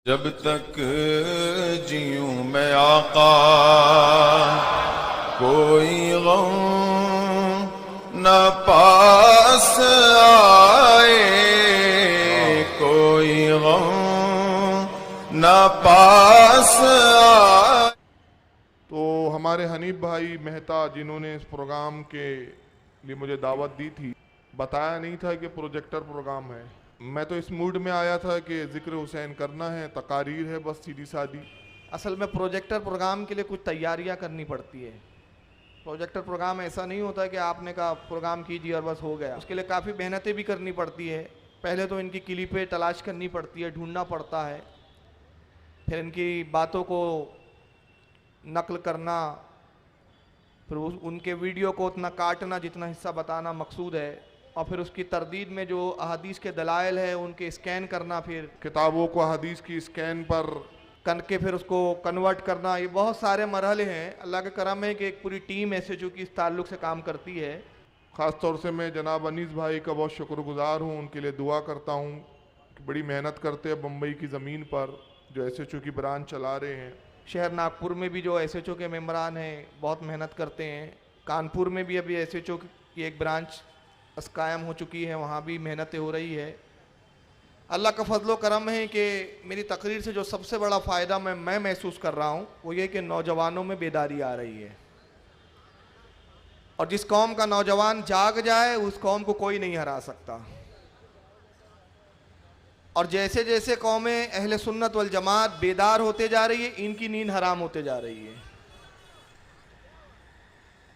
जब तक जीऊं मैं आका कोई गम न पास आए, कोई गम न पास आए। तो हमारे हनीफ भाई मेहता जिन्होंने इस प्रोग्राम के लिए मुझे दावत दी थी, बताया नहीं था कि प्रोजेक्टर प्रोग्राम है। मैं तो इस मूड में आया था कि जिक्र हुसैन करना है, तकारीर है, बस सीधी सादी। असल में प्रोजेक्टर प्रोग्राम के लिए कुछ तैयारियां करनी पड़ती है। प्रोजेक्टर प्रोग्राम ऐसा नहीं होता कि आपने कहा प्रोग्राम कीजिए और बस हो गया। उसके लिए काफ़ी मेहनतें भी करनी पड़ती है। पहले तो इनकी क्लिपें तलाश करनी पड़ती है, ढूंढना पड़ता है, फिर इनकी बातों को नकल करना, फिर उनके वीडियो को उतना काटना जितना हिस्सा बताना मकसूद है, और फिर उसकी तरदीद में जो अहादीस के दलाइल है उनके स्कैन करना, फिर किताबों को हदीस की स्कैन पर करके फिर उसको कन्वर्ट करना। ये बहुत सारे मरहले हैं। अल्लाह के करम है कि एक पूरी टीम SHO की इस ताल्लुक से काम करती है। ख़ास तौर से मैं जनाब अनीस भाई का बहुत शुक्रगुजार हूँ, उनके लिए दुआ करता हूँ कि बड़ी मेहनत करते हैं बम्बई की ज़मीन पर, जो SHO की ब्रांच चला रहे हैं। शहर नागपुर में भी जो SHO के मेम्बरान हैं बहुत मेहनत करते हैं। कानपुर में भी अभी SHO की एक ब्रांच कायम हो चुकी है, वहाँ भी मेहनतें हो रही है। अल्लाह का फजलो करम है कि मेरी तकरीर से जो सबसे बड़ा फ़ायदा मैं महसूस कर रहा हूँ वो ये कि नौजवानों में बेदारी आ रही है, और जिस कौम का नौजवान जाग जाए उस कौम को कोई नहीं हरा सकता। और जैसे जैसे कौमें अहले सुन्नत वल जमात बेदार होते जा रही है, इनकी नींद हराम होते जा रही है।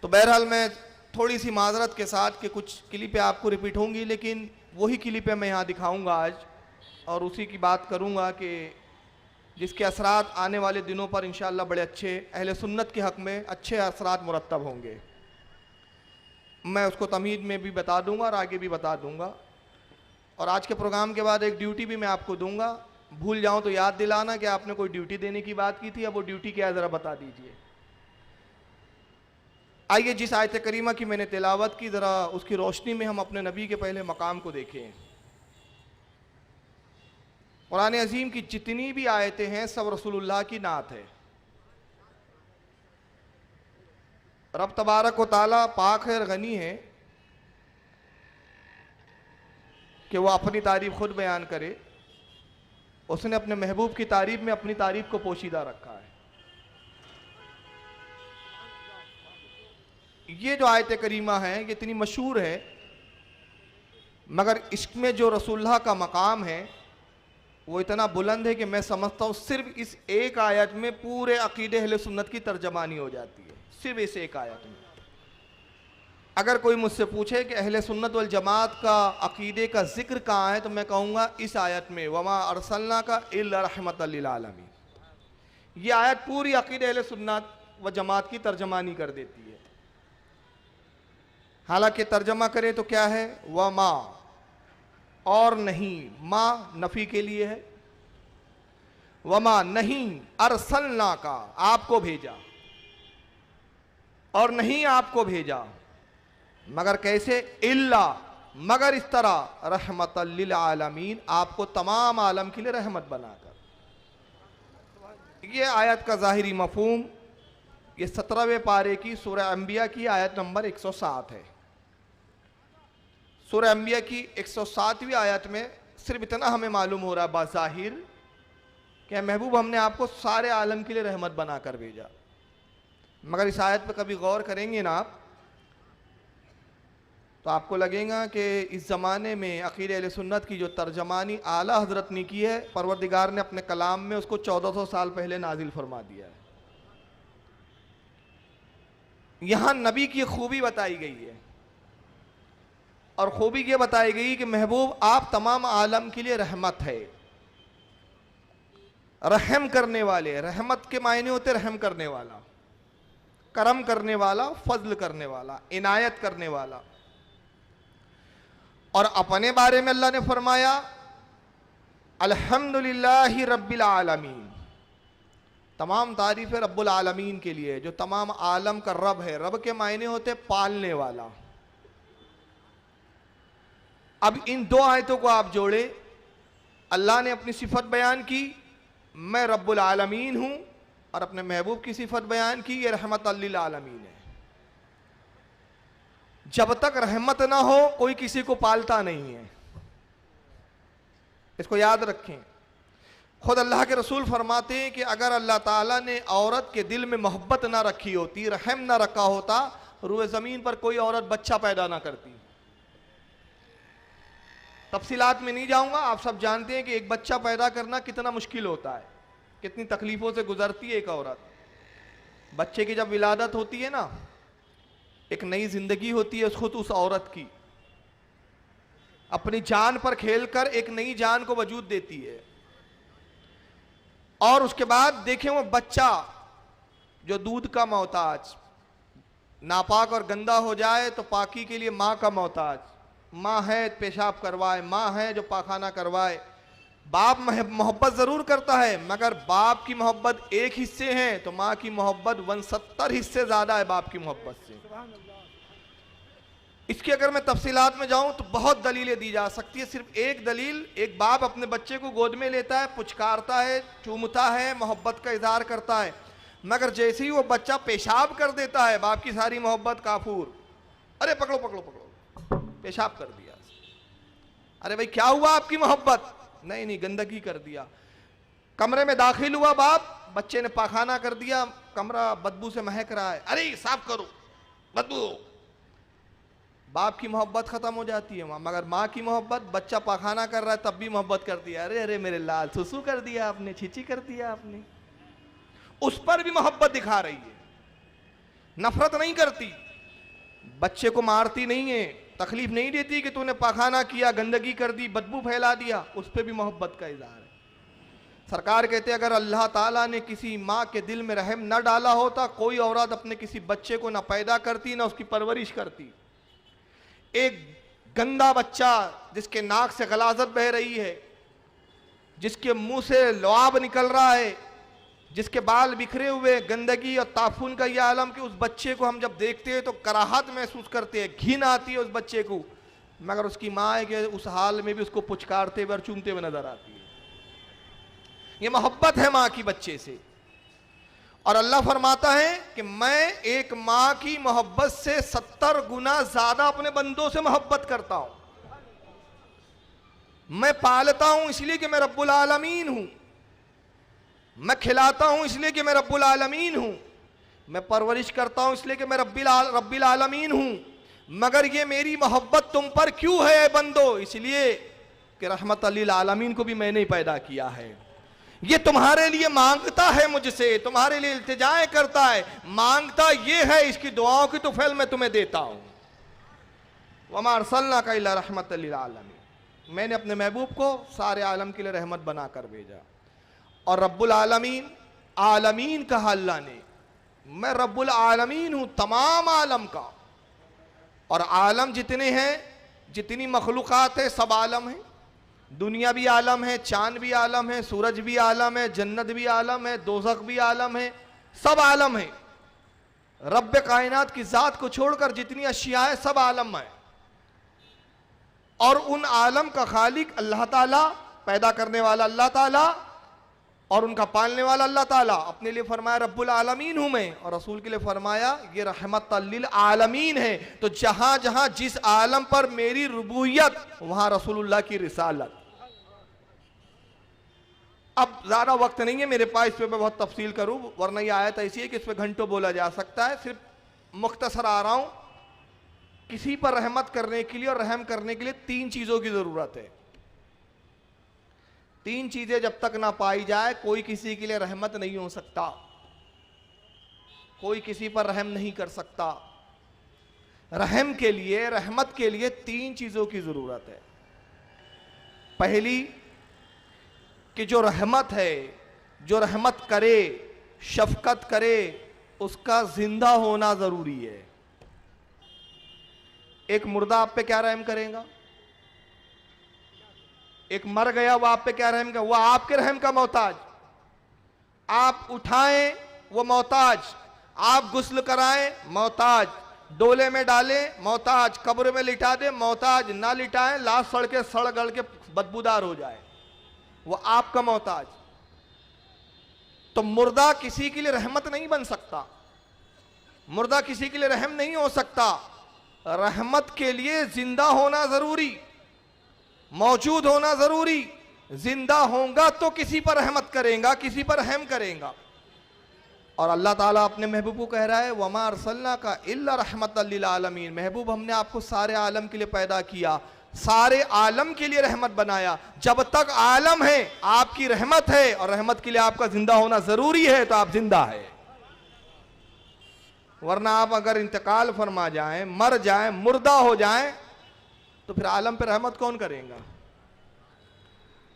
तो बहरहाल मैं थोड़ी सी माजरत के साथ कि कुछ क्लिपें आपको रिपीट होंगी, लेकिन वही क्लिपें मैं यहाँ दिखाऊंगा आज, और उसी की बात करूंगा कि जिसके असरात आने वाले दिनों पर इंशाअल्लाह बड़े अच्छे, अहले सुन्नत के हक़ में अच्छे असरात मुरत्तब होंगे। मैं उसको तमहीद में भी बता दूंगा और आगे भी बता दूंगा। और आज के प्रोग्राम के बाद एक ड्यूटी भी मैं आपको दूंगा, भूल जाऊं तो याद दिलाना कि आपने कोई ड्यूटी देने की बात की थी, अब वो ड्यूटी क्या है ज़रा बता दीजिए। आइए जिस आयत करीमा की मैंने तिलावत की, ज़रा उसकी रोशनी में हम अपने नबी के पहले मकाम को देखें। कुरान अजीम की जितनी भी आयतें हैं सब रसूलुल्लाह की नात है। रब तबारक व ताला पाक है, गनी है कि वो अपनी तारीफ खुद बयान करे। उसने अपने महबूब की तारीफ में अपनी तारीफ को पोशीदा रखा है। ये जो आयत करीमा है ये इतनी मशहूर है, मगर इसमें जो रसूलुल्लाह का मकाम है वो इतना बुलंद है कि मैं समझता हूँ सिर्फ इस एक आयत में पूरे अकीदे अहले सुन्नत की तर्जमानी हो जाती है, सिर्फ इस एक आयत में। अगर कोई मुझसे पूछे कि अहले सुन्नत वल जमात का अकीदे का जिक्र कहाँ है, तो मैं कहूँगा इस आयत में, वमा अरसलना का इल्ला रहमतल लिल आलमीन। ये आयत पूरी अकीदे अहले सुन्नत व जमात की तर्जमानी कर देती है। हालांकि तर्जमा करें तो क्या है, वमा और नहीं, माँ नफी के लिए है, वमा नहीं अरसलना का आपको भेजा, और नहीं आपको भेजा मगर कैसे, इल्ला मगर इस तरह, रहमतल लिल आलमीन आपको तमाम आलम के लिए रहमत बनाकर। ये आयत का ज़ाहिरी मफहूम ये 17वें पारे की सूरह अंबिया की आयत नंबर 107 है। सूरह अंबिया की 107वीं आयत में सिर्फ इतना हमें मालूम हो रहा है बाज़ाहिर कि महबूब हमने आपको सारे आलम के लिए रहमत बनाकर भेजा। मगर इस आयत पर कभी गौर करेंगे ना आप, तो आपको लगेगा कि इस ज़माने में अक़ीदे अहले सुन्नत की जो तर्जमानी आला हज़रत ने की है, परवरदिगार ने अपने कलाम में उसको 1400 साल पहले नाजिल फरमा दिया है। यहाँ नबी की खूबी बताई गई है, और खूबी ये बताई गई कि महबूब आप तमाम आलम के लिए रहमत है, रहम करने वाले। रहमत के मायने होते रहम करने वाला, करम करने वाला, फजल करने वाला, इनायत करने वाला। और अपने बारे में अल्लाह ने फरमाया अल्हम्दुलिल्लाहि रब्बिल आलमीन, तमाम तारीफ़ रब्बुल आलमीन के लिए जो तमाम आलम का रब है। रब के मायने होते पालने वाला। अब इन दो आयतों को आप जोड़े, अल्लाह ने अपनी सिफत बयान की मैं रब्बुल आलमीन हूं और अपने महबूब की सिफत बयान की, ये रहमत लिल आलमीन है। जब तक रहमत ना हो कोई किसी को पालता नहीं है, इसको याद रखें। खुद अल्लाह के रसूल फरमाते हैं कि अगर अल्लाह ताला ने औरत के दिल में मोहब्बत ना रखी होती, रहम ना रखा होता, रूए ज़मीन पर कोई औरत बच्चा पैदा ना करती। तफसीलात में नहीं जाऊंगा, आप सब जानते हैं कि एक बच्चा पैदा करना कितना मुश्किल होता है, कितनी तकलीफों से गुजरती है एक औरत। बच्चे की जब विलादत होती है ना, एक नई जिंदगी होती है खुद उस औरत की, अपनी जान पर खेलकर एक नई जान को वजूद देती है। और उसके बाद देखें वो बच्चा जो दूध का मोहताज, नापाक और गंदा हो जाए तो पाकी के लिए माँ का मोहताज, माँ है पेशाब करवाए, माँ है जो पाखाना करवाए। बाप मोहब्बत जरूर करता है, मगर बाप की मोहब्बत एक हिस्से है तो माँ की मोहब्बत 170 हिस्से ज्यादा है बाप की मोहब्बत से। इसकी अगर मैं तफसीलात में जाऊं तो बहुत दलीलें दी जा सकती है। सिर्फ एक दलील, एक बाप अपने बच्चे को गोद में लेता है, पुचकारता है, चूमता है, मोहब्बत का इजहार करता है, मगर जैसे ही वो बच्चा पेशाब कर देता है बाप की सारी मोहब्बत काफूर। अरे पकड़ो पकड़ो पकड़ो, पेशाब कर दिया। अरे भाई क्या हुआ आपकी मोहब्बत? नहीं नहीं, गंदगी कर दिया। कमरे में दाखिल हुआ बाप, बच्चे ने पाखाना कर दिया, कमरा बदबू से महक रहा है, अरे साफ करो, बदबू। बाप की मोहब्बत खत्म हो जाती है वहां, मगर माँ की मोहब्बत, बच्चा पाखाना कर रहा है तब भी मोहब्बत कर दिया, अरे अरे मेरे लाल सुसु कर दिया आपने, छीची कर दिया आपने, उस पर भी मोहब्बत दिखा रही है। नफरत नहीं करती, बच्चे को मारती नहीं है, तकलीफ नहीं देती कि तूने पाखाना किया, गंदगी कर दी, बदबू फैला दिया, उस पर भी मोहब्बत का इजहार है। सरकार कहते अगर अल्लाह ताला ने किसी माँ के दिल में रहम न डाला होता, कोई औरत अपने किसी बच्चे को न पैदा करती न उसकी परवरिश करती। एक गंदा बच्चा जिसके नाक से गलाजत बह रही है, जिसके मुंह से लुआब निकल रहा है, जिसके बाल बिखरे हुए, गंदगी और ताफून का यह आलम, कि उस बच्चे को हम जब देखते हैं तो कराहत महसूस करते हैं, घिन आती है उस बच्चे को, मगर उसकी माँ है कि उस हाल में भी उसको पुचकारते हुए और चूमते हुए नजर आती है। ये मोहब्बत है माँ की बच्चे से। और अल्लाह फरमाता है कि मैं एक माँ की मोहब्बत से 70 गुना ज्यादा अपने बंदों से मोहब्बत करता हूं। मैं पालता हूं इसलिए कि मैं रब्बुल आलमीन हूं, मैं खिलाता हूं इसलिए कि मैं रब्बुल आलमीन हूं, मैं परवरिश करता हूं इसलिए कि मैं रब्बिल आलमीन हूं, मगर ये मेरी मोहब्बत तुम पर क्यों है बंदो? इसलिए कि रहमत लिल आलमीन को भी मैंने ही पैदा किया है। ये तुम्हारे लिए मांगता है मुझसे, तुम्हारे लिए इल्तिजाएं करता है, मांगता ये है, इसकी दुआओं की तो फल मैं तुम्हें देता हूं। वमा अरसलनाका इल्ला रहमतल लिल आलमीन, मैंने अपने महबूब को सारे आलम के लिए रहमत बनाकर भेजा। और रब्बुल आलमीन, आलमीन कहा अल्लाह ने, मैं रब्बुल आलमीन हूं तमाम आलम का। और आलम जितने हैं, जितनी मखलूकात है, सब आलम है। दुनिया भी आलम है, चांद भी आलम है, सूरज भी आलम है, जन्नत भी आलम है, दोज़ख भी आलम है, सब आलम है। रब्ब कायनात की जात को छोड़कर जितनी अशिया है सब आलम है। और उन आलम का खालिक अल्लाह ताला, पैदा करने वाला अल्लाह ताला और उनका पालने वाला अल्लाह ताला। अपने लिए फरमाया रब्बुल आलमीन हूं मैं, और रसूल के लिए फरमाया ये रहमत लिल आलमीन है। तो जहां जहां जिस आलम पर मेरी रुबूयत, वहां रसूलुल्लाह की रिसालत। अब ज्यादा वक्त नहीं है मेरे पास इस पे मैं बहुत तफसील करूं, वरना ये आयत ऐसी है कि इस पे घंटों बोला जा सकता है। सिर्फ मुख्तसर आ रहा हूं। किसी पर रहमत करने के लिए और रहम करने के लिए 3 चीजों की जरूरत है। 3 चीजें जब तक ना पाई जाए कोई किसी के लिए रहमत नहीं हो सकता, कोई किसी पर रहम नहीं कर सकता। रहम के लिए, रहमत के लिए 3 चीजों की जरूरत है। पहली कि जो रहमत है, जो रहमत करे, शफकत करे, उसका जिंदा होना जरूरी है। एक मुर्दा आप पे क्या रहम करेगा? एक मर गया वो आप पे क्या रहम का? वो आपके रहम का मोहताज। आप उठाएं वो मोहताज, आप गुस्ल कराएं मोहताज, डोले में डालें मोहताज, कब्र में लिटा दे मोहताज, ना लिटाएं लाश सड़ गल के बदबूदार हो जाए, वो आपका मोहताज। तो मुर्दा किसी के लिए रहमत नहीं बन सकता, मुर्दा किसी के लिए रहम नहीं हो सकता। रहमत के लिए जिंदा होना जरूरी, मौजूद होना जरूरी। जिंदा होगा तो किसी पर रहमत करेगा, किसी पर रहम करेगा। और अल्लाह ताला अपने महबूब को कह रहा है वमा अरसलना का इल्ला रहमतल लिल आलमीन, महबूब हमने आपको सारे आलम के लिए पैदा किया, सारे आलम के लिए रहमत बनाया। जब तक आलम है आपकी रहमत है, और रहमत के लिए आपका जिंदा होना जरूरी है, तो आप जिंदा है। वरना आप अगर इंतकाल फरमा जाएं, मर जाएं, मुर्दा हो जाएं, तो फिर आलम पे रहमत कौन करेगा।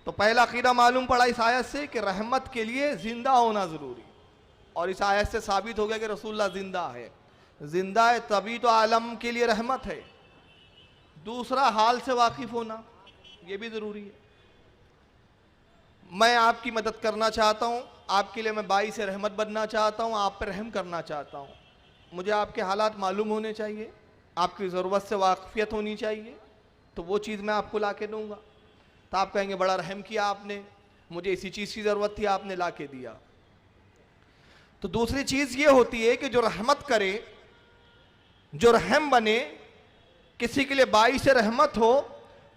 तो पहला अकीदा मालूम पड़ा इस आयत से कि रहमत के लिए जिंदा होना जरूरी, और इस आयत से साबित हो गया कि रसूलुल्लाह जिंदा है। जिंदा है तभी तो आलम के लिए रहमत है। दूसरा, हाल से वाकिफ होना, यह भी जरूरी है। मैं आपकी मदद करना चाहता हूं, आपके लिए मैं बाई से रहमत बनना चाहता हूं, आप पर रहम करना चाहता हूं। मुझे आपके हालात मालूम होने चाहिए, आपकी ज़रूरत से वाकफियत होनी चाहिए, तो वो चीज़ मैं आपको ला के दूँगा। तो आप कहेंगे बड़ा रहम किया आपने, मुझे इसी चीज़ की ज़रूरत थी, आपने ला के दिया। तो दूसरी चीज़ ये होती है कि जो रहमत करे, जो रहम बने, किसी के लिए बाई से रहमत हो,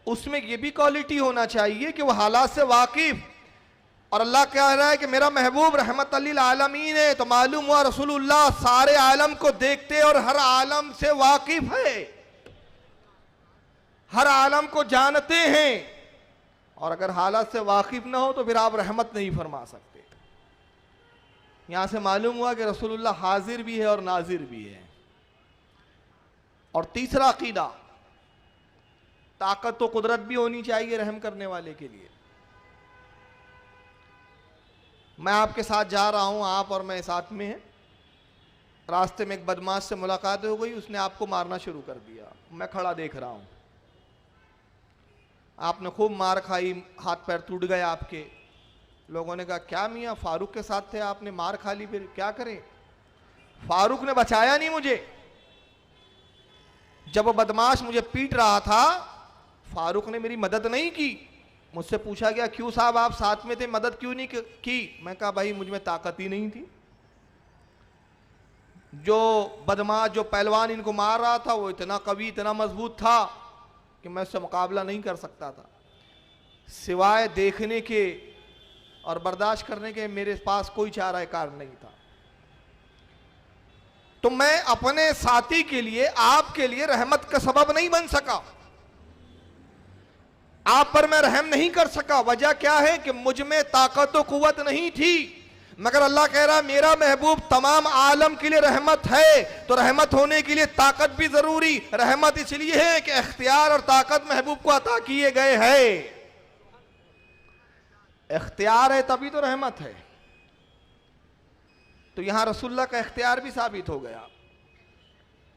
उसमें ये भी क्वालिटी होना चाहिए कि वह हालात से वाकिफ। और अल्लाह कह रहा है कि मेरा महबूब रहमतल लिल आलमीन है, तो मालूम हुआ रसूलुल्लाह सारे आलम को देखते और हर आलम से वाकिफ है, हर आलम को जानते हैं। और अगर हालात से वाकिफ ना हो तो फिर आप रहमत नहीं फरमा सकते। यहां से मालूम हुआ कि रसूलुल्लाह हाजिर भी है और नाजिर भी है। और तीसरा अकीदा, ताकत तो कुदरत भी होनी चाहिए रहम करने वाले के लिए। मैं आपके साथ जा रहा हूं, आप और मैं साथ में हैं, रास्ते में एक बदमाश से मुलाकात हो गई, उसने आपको मारना शुरू कर दिया। मैं खड़ा देख रहा हूं, आपने खूब मार खाई, हाथ पैर टूट गए आपके। लोगों ने कहा क्या मियाँ फारूक के साथ थे, आपने मार खा ली, फिर क्या करें। फारूक ने बचाया नहीं मुझे। जब वो बदमाश मुझे पीट रहा था, फारूक ने मेरी मदद नहीं की। मुझसे पूछा गया क्यों साहब आप साथ में थे, मदद क्यों नहीं की। मैं कहा भाई मुझ में ताकत ही नहीं थी। जो बदमाश, जो पहलवान इनको मार रहा था, वो इतना कवि, इतना मजबूत था कि मैं उससे मुकाबला नहीं कर सकता था। सिवाय देखने के और बर्दाश्त करने के मेरे पास कोई चारा कार नहीं था। तो मैं अपने साथी के लिए, आपके लिए रहमत का सबब नहीं बन सका, आप पर मैं रहम नहीं कर सका। वजह क्या है कि मुझ में ताकत और कुव्वत नहीं थी। मगर अल्लाह कह रहा मेरा महबूब तमाम आलम के लिए रहमत है, तो रहमत होने के लिए ताकत भी जरूरी। रहमत इसलिए है कि इख्तियार और ताकत महबूब को अता किए गए हैं। इख्तियार है तभी तो रहमत है। तो यहां रसूलुल्लाह का इख्तियार भी साबित हो गया।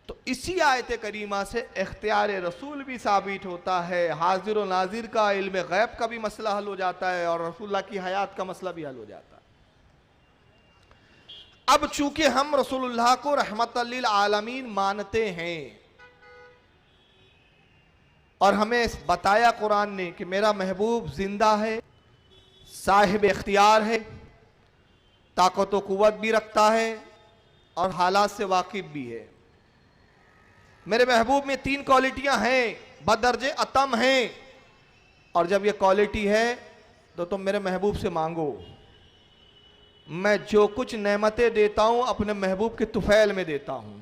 तो इसी आयत करीमा से इख्तियार रसूल भी साबित होता है। हाजिर और नाजिर का, इल्म गैब का भी मसला हल हो जाता है, और रसूलुल्लाह की हयात का मसला भी हल हो जाता है। अब चूंकि हम रसूलुल्लाह को रहमतल लिल आलमीन मानते हैं, और हमें बताया कुरान ने कि मेरा महबूब जिंदा है, साहिब इख्तियार है, ताकत व कुव्वत भी रखता है, और हालात से वाकिफ भी है। मेरे महबूब में 3 क्वालिटियां हैं, बदर्जे अतम हैं। और जब ये क्वालिटी है तो तुम मेरे महबूब से मांगो। मैं जो कुछ नेमतें देता हूं अपने महबूब के तुफैल में देता हूं,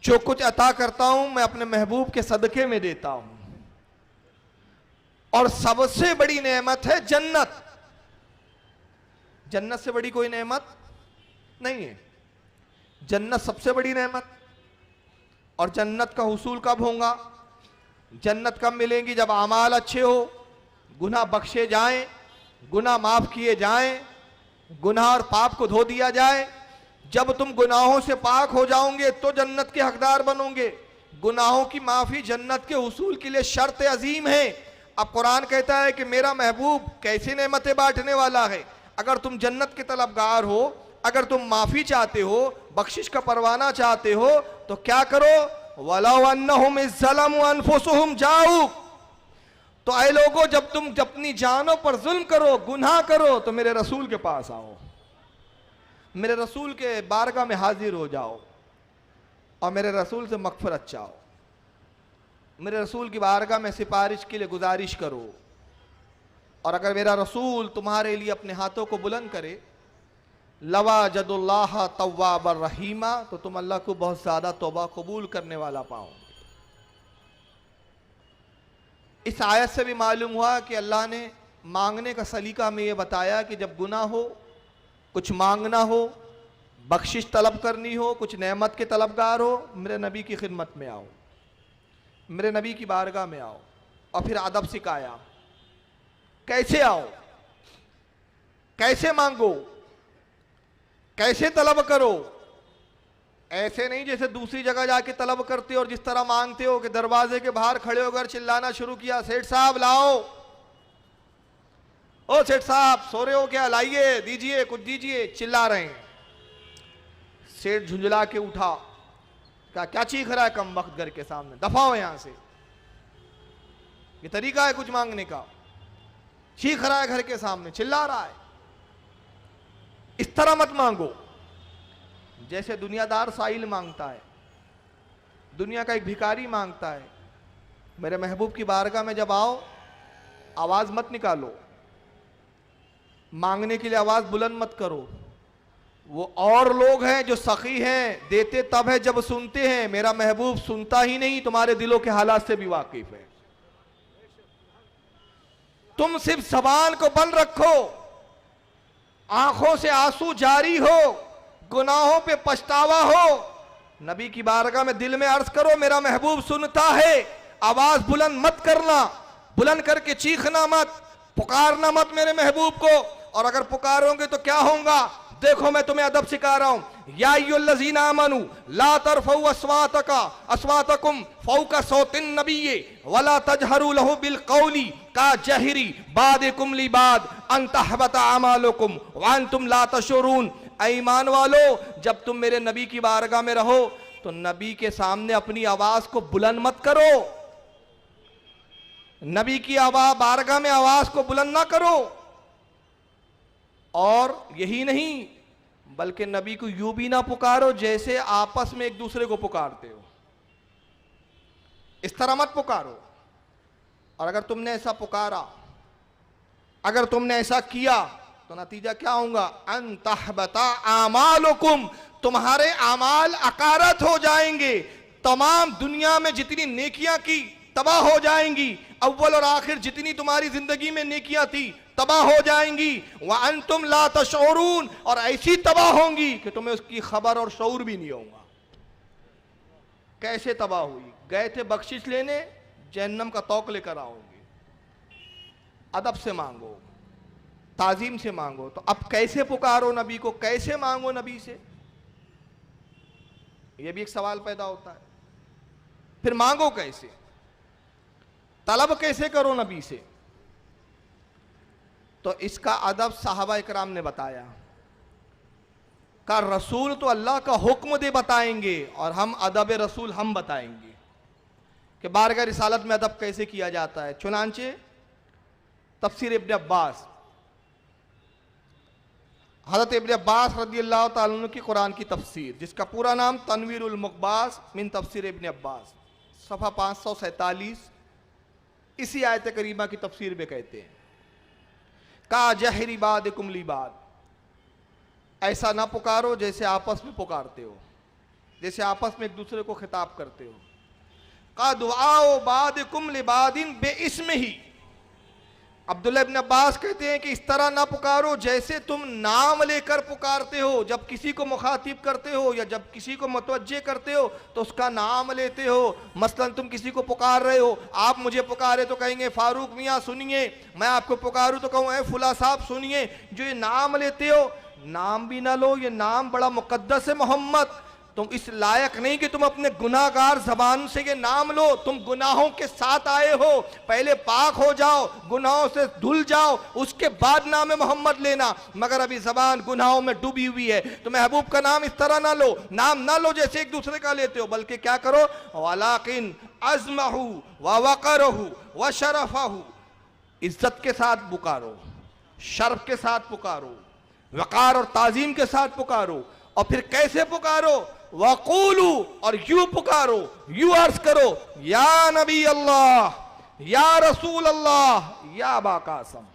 जो कुछ अता करता हूं मैं अपने महबूब के सदके में देता हूं। और सबसे बड़ी नेमत है जन्नत। जन्नत से बड़ी कोई नेमत नहीं है। जन्नत सबसे बड़ी नेमत। और जन्नत का हुसूल कब होगा? जन्नत कब मिलेंगी? जब आमाल अच्छे हो, गुनाह बख्शे जाएं, गुनाह माफ किए जाएं, गुनाह और पाप को धो दिया जाए। जब तुम गुनाहों से पाक हो जाओगे तो जन्नत के हकदार बनोगे। गुनाहों की माफी जन्नत के हुसूल के लिए शर्त अजीम है। अब कुरान कहता है कि मेरा महबूब कैसी नेमतें बांटने वाला है। अगर तुम जन्नत के तलबगार हो, अगर तुम माफी चाहते हो, बख्शिश का परवाना चाहते हो, तो क्या करो? वलाउ अन्नहुम इज़्ज़लमू अनफुसहुम जाऊ, तो ऐ लोगों, जब तुम अपनी जानों पर जुल्म करो, गुनाह करो, तो मेरे रसूल के पास आओ, मेरे रसूल के बारगाह में हाजिर हो जाओ और मेरे रसूल से मगफिरत चाहो, मेरे रसूल की बारगाह में सिफारिश के लिए गुजारिश करो। और अगर मेरा रसूल तुम्हारे लिए अपने हाथों को बुलंद करे, लवाजदुल्लाह तव्वाबर रहीमा, तो तुम अल्लाह को बहुत ज्यादा तौबा कबूल करने वाला पाओगे। इस आयत से भी मालूम हुआ कि अल्लाह ने मांगने का सलीका में ये बताया कि जब गुनाह हो, कुछ मांगना हो, बख्शिश तलब करनी हो, कुछ नेमत के तलबगार हो, मेरे नबी की खिदमत में आओ, मेरे नबी की बारगाह में आओ। और फिर अदब सिखाया, कैसे आओ, कैसे मांगो, कैसे तलब करो। ऐसे नहीं जैसे दूसरी जगह जाके तलब करते हो और जिस तरह मांगते हो कि दरवाजे के बाहर खड़े होकर चिल्लाना शुरू किया, सेठ साहब लाओ, ओ सेठ साहब सो रहे हो क्या, लाइए, दीजिए, कुछ दीजिए, चिल्ला रहे हैं। सेठ झुंझला के उठा, क्या क्या चीख रहा है कम वक्त घर के सामने, दफा हो यहां से, ये तरीका है कुछ मांगने का। चीख रहा है घर के सामने, चिल्ला रहा है। इस तरह मत मांगो जैसे दुनियादार साइल मांगता है, दुनिया का एक भिखारी मांगता है। मेरे महबूब की बारगाह में जब आओ, आवाज मत निकालो, मांगने के लिए आवाज बुलंद मत करो। वो और लोग हैं जो सखी हैं, देते तब है जब सुनते हैं। मेरा महबूब सुनता ही नहीं, तुम्हारे दिलों के हालात से भी वाकिफ है। तुम सिर्फ जबान को बंद रखो, आंखों से आंसू जारी हो, गुनाहों पे पछतावा हो, नबी की बारगाह में दिल में अर्ज करो, मेरा महबूब सुनता है। आवाज बुलंद मत करना, बुलंद करके चीखना मत, पुकारना मत मेरे महबूब को। और अगर पुकारोगे तो क्या होगा, देखो मैं तुम्हें अदब सिखा रहा हूं। या अय्युहल्लज़ीना आमनू ला तरफऊ अस्वातकुम फौका सौतिन नबिय्य वला तजहरू लहू बिल कौली का जहरी बादिकुम लिबाद अन तहबता अमालुकुम व अंतुम ला तशउरून। ईमान वालो, जब तुम मेरे नबी की बारगाह में रहो तो नबी के सामने अपनी आवाज को बुलंद मत करो, नबी की आवाज बारगाह में आवाज को बुलंद ना करो। और यही नहीं, बल्कि नबी को यूं भी ना पुकारो जैसे आपस में एक दूसरे को पुकारते हो, इस तरह मत पुकारो। और अगर तुमने ऐसा पुकारा, अगर तुमने ऐसा किया, तो नतीजा क्या होगा, अन तहबता आमालुकुम, तुम्हारे आमाल अकारत हो जाएंगे। तमाम दुनिया में जितनी नेकियां की तबाह हो जाएंगी, अव्वल और आखिर जितनी तुम्हारी जिंदगी में नेकियां थी तबाह हो जाएंगी। व अंतुम ला तशऊरून, और ऐसी तबाह होंगी कि तुम्हें उसकी खबर और शऊर भी नहीं होगा। कैसे तबाह हुई, गए थे बख्शिश लेने, जहन्नम का तौक लेकर आओगे। अदब से मांगो, ताजीम से मांगो। तो अब कैसे पुकारो नबी को, कैसे मांगो नबी से, यह भी एक सवाल पैदा होता है। फिर मांगो कैसे, तलब कैसे करो नबी से। तो इसका अदब साहबा इकराम ने बताया। का रसूल तो अल्लाह का हुक्म दे बताएंगे और हम अदब रसूल हम बताएंगे कि बारगाह रिसालत में अदब कैसे किया जाता है। चुनांचे तफसीर इब्न अब्बास, हज़रत इब्न अब्बास रज़ियल्लाहु ताला अन्हु की कुरान की तफसीर, जिसका पूरा नाम तनवीरुल मुक़बास मिन तफसीर इब्न अब्बास, सफ़ा 547, इसी आयत करीमा की तफसीर में कहते हैं, का जहरी बादिकुम लिबाद, ऐसा ना पुकारो जैसे आपस में पुकारते हो, जैसे आपस में एक दूसरे को खिताब करते हो। का दुआओ बादिकुम लिबादिन बेइस्म ही, अब्दुल्लाह इब्न अब्बास कहते हैं कि इस तरह ना पुकारो जैसे तुम नाम लेकर पुकारते हो। जब किसी को मुखातिब करते हो या जब किसी को मुतवज्जे करते हो तो उसका नाम लेते हो। मसलन तुम किसी को पुकार रहे हो, आप मुझे पुकारे तो कहेंगे फारूक मियाँ सुनिए, मैं आपको पुकारूं तो कहूँ ए फुला साहब सुनिए। जो ये नाम लेते हो, नाम भी ना लो, ये नाम बड़ा मुकद्दस है मोहम्मद, तुम इस लायक नहीं कि तुम अपने गुनाहगार जबान से ये नाम लो। तुम गुनाहों के साथ आए हो, पहले पाक हो जाओ, गुनाहों से धुल जाओ, उसके बाद नाम मोहम्मद लेना। मगर अभी जबान गुनाहों में डूबी हुई है, तो महबूब का नाम इस तरह ना लो, नाम ना लो जैसे एक दूसरे का लेते हो, बल्कि क्या करो, वलाकिन अज़महु व वक़रहु व शरफहु इज्जत के साथ पुकारो, शर्फ के साथ पुकारो, वकार और ताजीम के साथ पुकारो। और फिर कैसे पुकारो? वक़ूलू, और यूं पुकारो, यूं अर्ज करो, या नबी अल्लाह, या रसूल अल्लाह, या अबा कासम।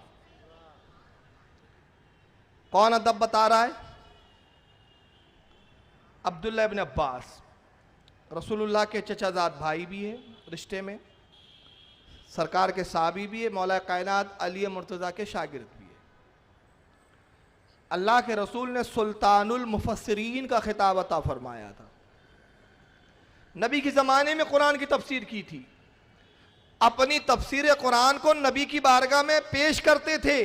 कौन अदब बता रहा है? अब्दुल्लाह इब्न अब्बास, रसूलुल्लाह के चचाजाद भाई भी है रिश्ते में, सरकार के साहबी भी है, मौला कायनात अली मुर्तज़ा के शागिर्द भी है। अल्लाह के रसूल ने सुल्तानुल मुफस्सिरीन का खिताब अता फरमाया था। नबी के ज़माने में कुरान की तफसीर की थी। अपनी तफसीर कुरान को नबी की बारगाह में पेश करते थे,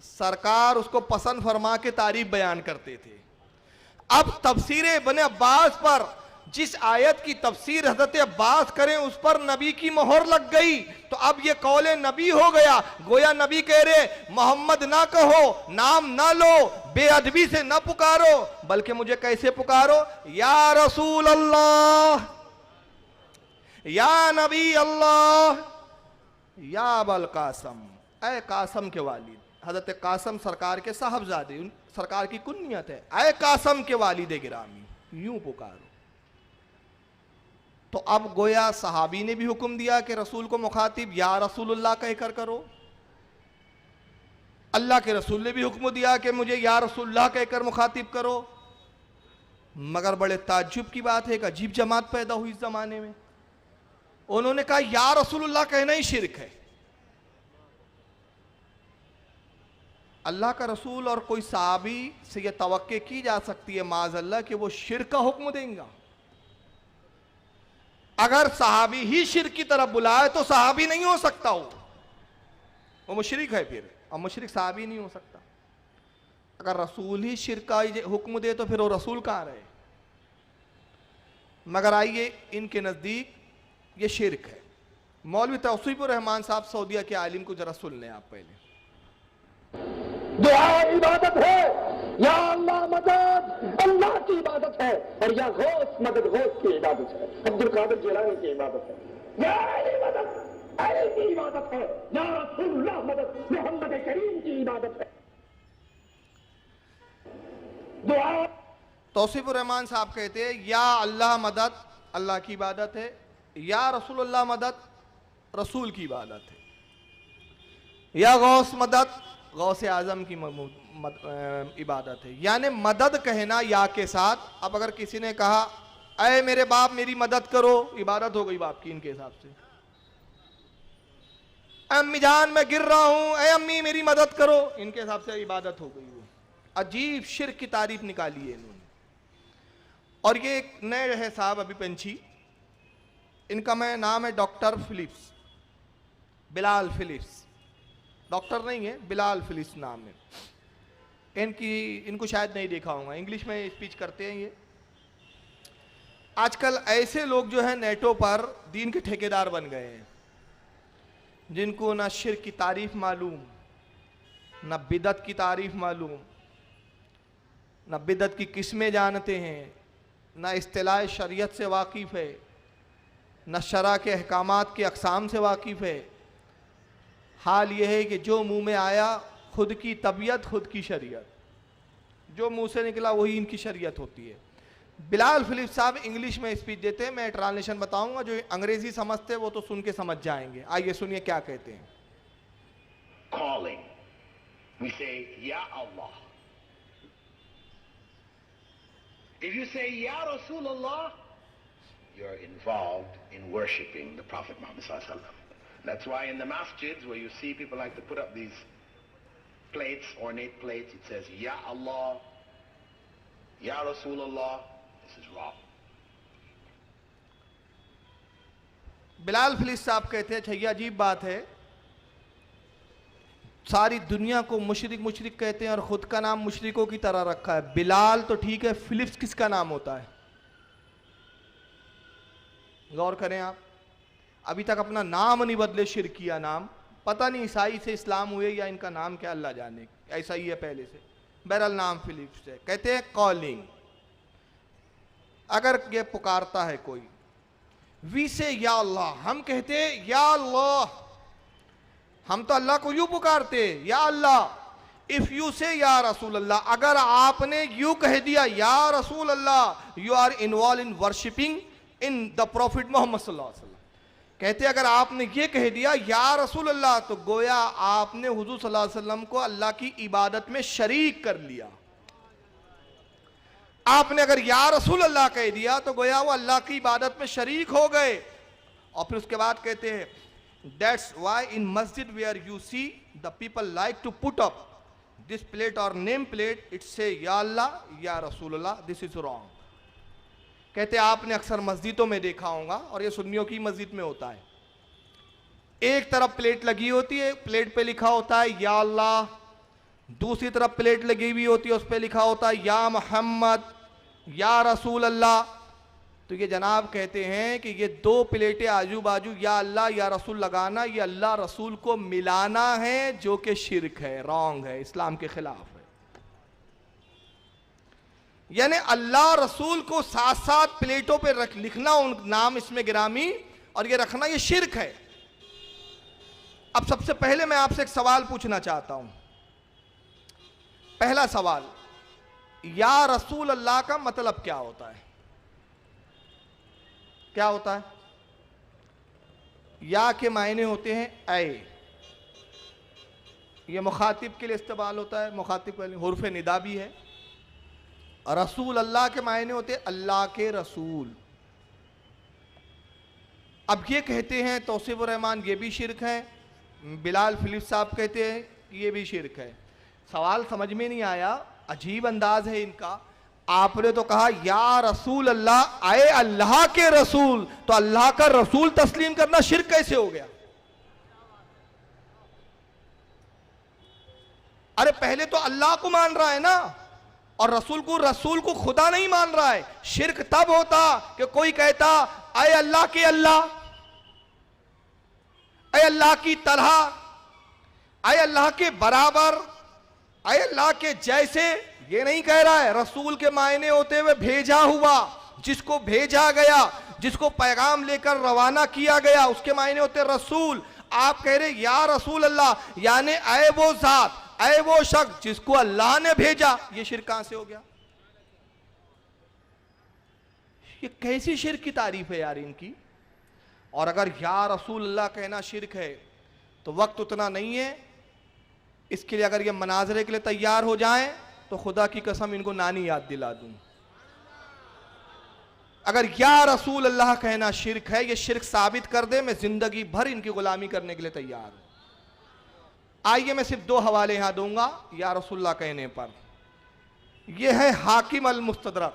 सरकार उसको पसंद फरमा के तारीफ बयान करते थे। अब तफसीर इब्न अब्बास पर जिस आयत की तफसीर हजरत अब्बास करें उस पर नबी की मोहर लग गई, तो अब ये कौले नबी हो गया। गोया नबी कह रहे मोहम्मद ना कहो, नाम ना लो, बेअदबी से ना पुकारो, बल्कि मुझे कैसे पुकारो? या रसूल अल्लाह, या नबी अल्लाह, या अबल कासम, ऐ कासम के वालिद। हजरत कासम सरकार के साहबजादे, सरकार की कुन्नियत है, ऐ कासम के वालिद गिरामी, यूं पुकारो। तो अब गोया सहाबी ने भी हुक्म दिया कि रसूल को मुखातिब या रसूलुल्लाह कहकर करो, अल्लाह के रसूल ने भी हुक्म दिया कि मुझे या रसूलुल्लाह कहकर मुखातिब करो। मगर बड़े ताज्जुब की बात है, एक अजीब जमात पैदा हुई इस जमाने में। उन्होंने कहा या रसूलुल्लाह कहना ही शिरक है। अल्लाह का रसूल और कोई सहाबी से यह तवक्के की जा सकती है माज़अल्लाह कि वो शिरक का हुक्म देंगे। अगर सहाबी ही शिरक की तरफ बुलाए तो सहाबी नहीं हो सकता, वो मुशरिक है फिर, और मुशरिक सहाबी नहीं हो सकता। अगर रसूल ही शिरक का हुक्म दे तो फिर वो रसूल कहाँ रहे? मगर आइए, इनके नज़दीक ये शिरक है। मौलवी तौसीफुर रहमान साहब सऊदिया के आलिम को जरा सुन लें आप पहले। दुआ इबादत है, या अल्लाह मदद अल्लाह की इबादत है, और या गौस मदद गौस की इबादत है, अब्दुल कादिर जिलानी की इबादत है। या अली मदद अली की इबादत है, या रसूलुल्लाह मदद मोहम्मद करीम की इबादत है। दुआ तौसीफुर रहमान साहब कहते हैं या अल्लाह मदद अल्लाह की इबादत है, या रसूलुल्लाह मदद रसूल की इबादत है, या गौस मदद गौस आजम की इबादत है। यानी मदद कहना या के साथ। अब अगर किसी ने कहा अय मेरे बाप मेरी मदद करो, इबादत हो गई बाप की इनके हिसाब से। अम्मी जान मैं गिर रहा हूं, अय अम्मी मेरी मदद करो, इनके हिसाब से इबादत हो गई। अजीब शिर्क की तारीफ निकाली है इन्होंने। और ये एक नए है साहब अभी पंछी, इनका मैं नाम है doctor Philips, Bilal Philips. Doctor नहीं है, बिलाल फिलिप्स नाम है इनको शायद नहीं देखा होगा, इंग्लिश में स्पीच करते हैं ये। आजकल ऐसे लोग जो है नेटों पर दीन के ठेकेदार बन गए हैं, जिनको ना शिर्क की तारीफ मालूम, ना बिदत की तारीफ मालूम, ना बिदत की किस्में जानते हैं, ना इस्तिलाह शरीयत से वाकिफ़ है, ना शरा के अहकामात के अक़साम से वाकिफ़ है। हाल यह है कि जो मुंह में आया खुद की तबीयत खुद की शरीयत, जो मुंह से निकला वही इनकी शरीयत होती है। बिलाल फिलिप्स साहब इंग्लिश में स्पीच देते हैं, मैं ट्रांसलेशन बताऊंगा, जो अंग्रेजी समझते हैं वो तो सुन के समझ जाएंगे। आइए सुनिए क्या कहते हैं। Calling, we say Ya Allah. If you say Ya Rasulullah, you're involved in worshipping the Prophet Muhammad Sallallahu Alaihi Wasallam. That's why in the masjids where you see people like to put up these plates, ornate plates, it says Ya Allah, Ya Rasulullah. This is wrong. Bilal Philips साहब कहते हैं छయ్య अजीब बात है, सारी दुनिया को मुशरिक मुशरिक कहते हैं और खुद का नाम मुशरिकों की तरह रखा है। बिलाल तो ठीक है, फिलिप्स किसका नाम होता है? गौर करें आप, अभी तक अपना नाम नहीं बदले, शिरकिया नाम। पता नहीं ईसाई से इस्लाम हुए या इनका नाम क्या अल्लाह जाने, ऐसा ही है पहले से। बहरहाल नाम फिलिप्स है। कहते हैं कॉलिंग, अगर ये पुकारता है कोई, वी से या अल्लाह, हम कहते हैं या अल्लाह, हम तो अल्लाह को यूं पुकारते, या अल्लाह। इफ यू से या रसूल अल्लाह, अगर आपने यूं कह दिया या रसूल अल्लाह, you are involve in worshipping in the profit Mohammed सल्लल्लाहु अलैहि वसल्लम। कहते अगर आपने ये कह दिया या रसूल अल्लाह, तो गोया आपने हुजूर सल्लल्लाहु अलैहि वसल्लम को अल्लाह की इबादत में शरीक कर लिया। आपने अगर या रसूल अल्लाह कह दिया तो गोया वो अल्लाह की इबादत में शरीक हो गए। और फिर उसके बाद कहते हैं that's why in masjid where you see the people like to put up this plate और नेम प्लेट, इट से या अल्लाह या रसूल अल्लाह, दिस इज रॉन्ग। कहते आपने अक्सर मस्जिदों में देखा होगा, और ये सुन्नियों की मस्जिद में होता है, एक तरफ प्लेट लगी होती है, प्लेट पे लिखा होता है या अल्लाह, दूसरी तरफ प्लेट लगी हुई होती है, उस पे लिखा होता है या मोहम्मद या रसूल अल्लाह। तो ये जनाब कहते हैं कि ये दो प्लेटें आजू बाजू या अल्लाह या रसूल लगाना, ये अल्लाह रसूल को मिलाना है, जो कि शिरक है, रॉन्ग है, इस्लाम के खिलाफ है। यानी अल्लाह रसूल को साथ साथ प्लेटों पे लिखना, उन नाम इसमें गिरामी, और ये रखना, ये शिरक है। अब सबसे पहले मैं आपसे एक सवाल पूछना चाहता हूं। पहला सवाल, या रसूल अल्लाह का मतलब क्या होता है? क्या होता है? या के मायने होते हैं ऐ, ये मुखातिब के लिए इस्तेमाल होता है, मुखातिब के लिए हुर्फ निदा भी है। रसूल अल्लाह के मायने होते हैं अल्लाह के रसूल। अब ये कहते हैं तौसीफ रहमान ये भी शिरक है, बिलाल फिलिप साहब कहते हैं ये भी शिरक है। सवाल समझ में नहीं आया, अजीब अंदाज है इनका। आपने तो कहा या रसूल अल्लाह, आए अल्लाह के रसूल, तो अल्लाह का रसूल तस्लीम करना शिरक कैसे हो गया? अरे पहले तो अल्लाह को मान रहा है ना, और रसूल को खुदा नहीं मान रहा है। शिरक तब होता कि कोई कहता आए अल्लाह के अल्लाह, आए अल्लाह की तरह, आए अल्लाह के बराबर, आए अल्लाह के जैसे। ये नहीं कह रहा है। रसूल के मायने होते हुए भेजा हुआ, जिसको भेजा गया, जिसको पैगाम लेकर रवाना किया गया, उसके मायने होते रसूल। आप कह रहे या रसूल अल्लाह, यानी आए वो जात, आए वो शख्स जिसको अल्लाह ने भेजा। ये शिरक कहां से हो गया? ये कैसी शिरक की तारीफ है यार इनकी। और अगर या रसूल अल्लाह कहना शिरक है तो वक्त उतना नहीं है इसके लिए। अगर ये मनाजरे के लिए तैयार हो जाएं तो खुदा की कसम इनको नानी याद दिला दूं। अगर या रसूल अल्लाह कहना शिरक है, ये शिरक साबित कर दे, मैं जिंदगी भर इनकी गुलामी करने के लिए तैयार हूं। आइए मैं सिर्फ दो हवाले यहां दूंगा या रसूलुल्लाह कहने पर। यह है हाकिम अल मुस्तदरक,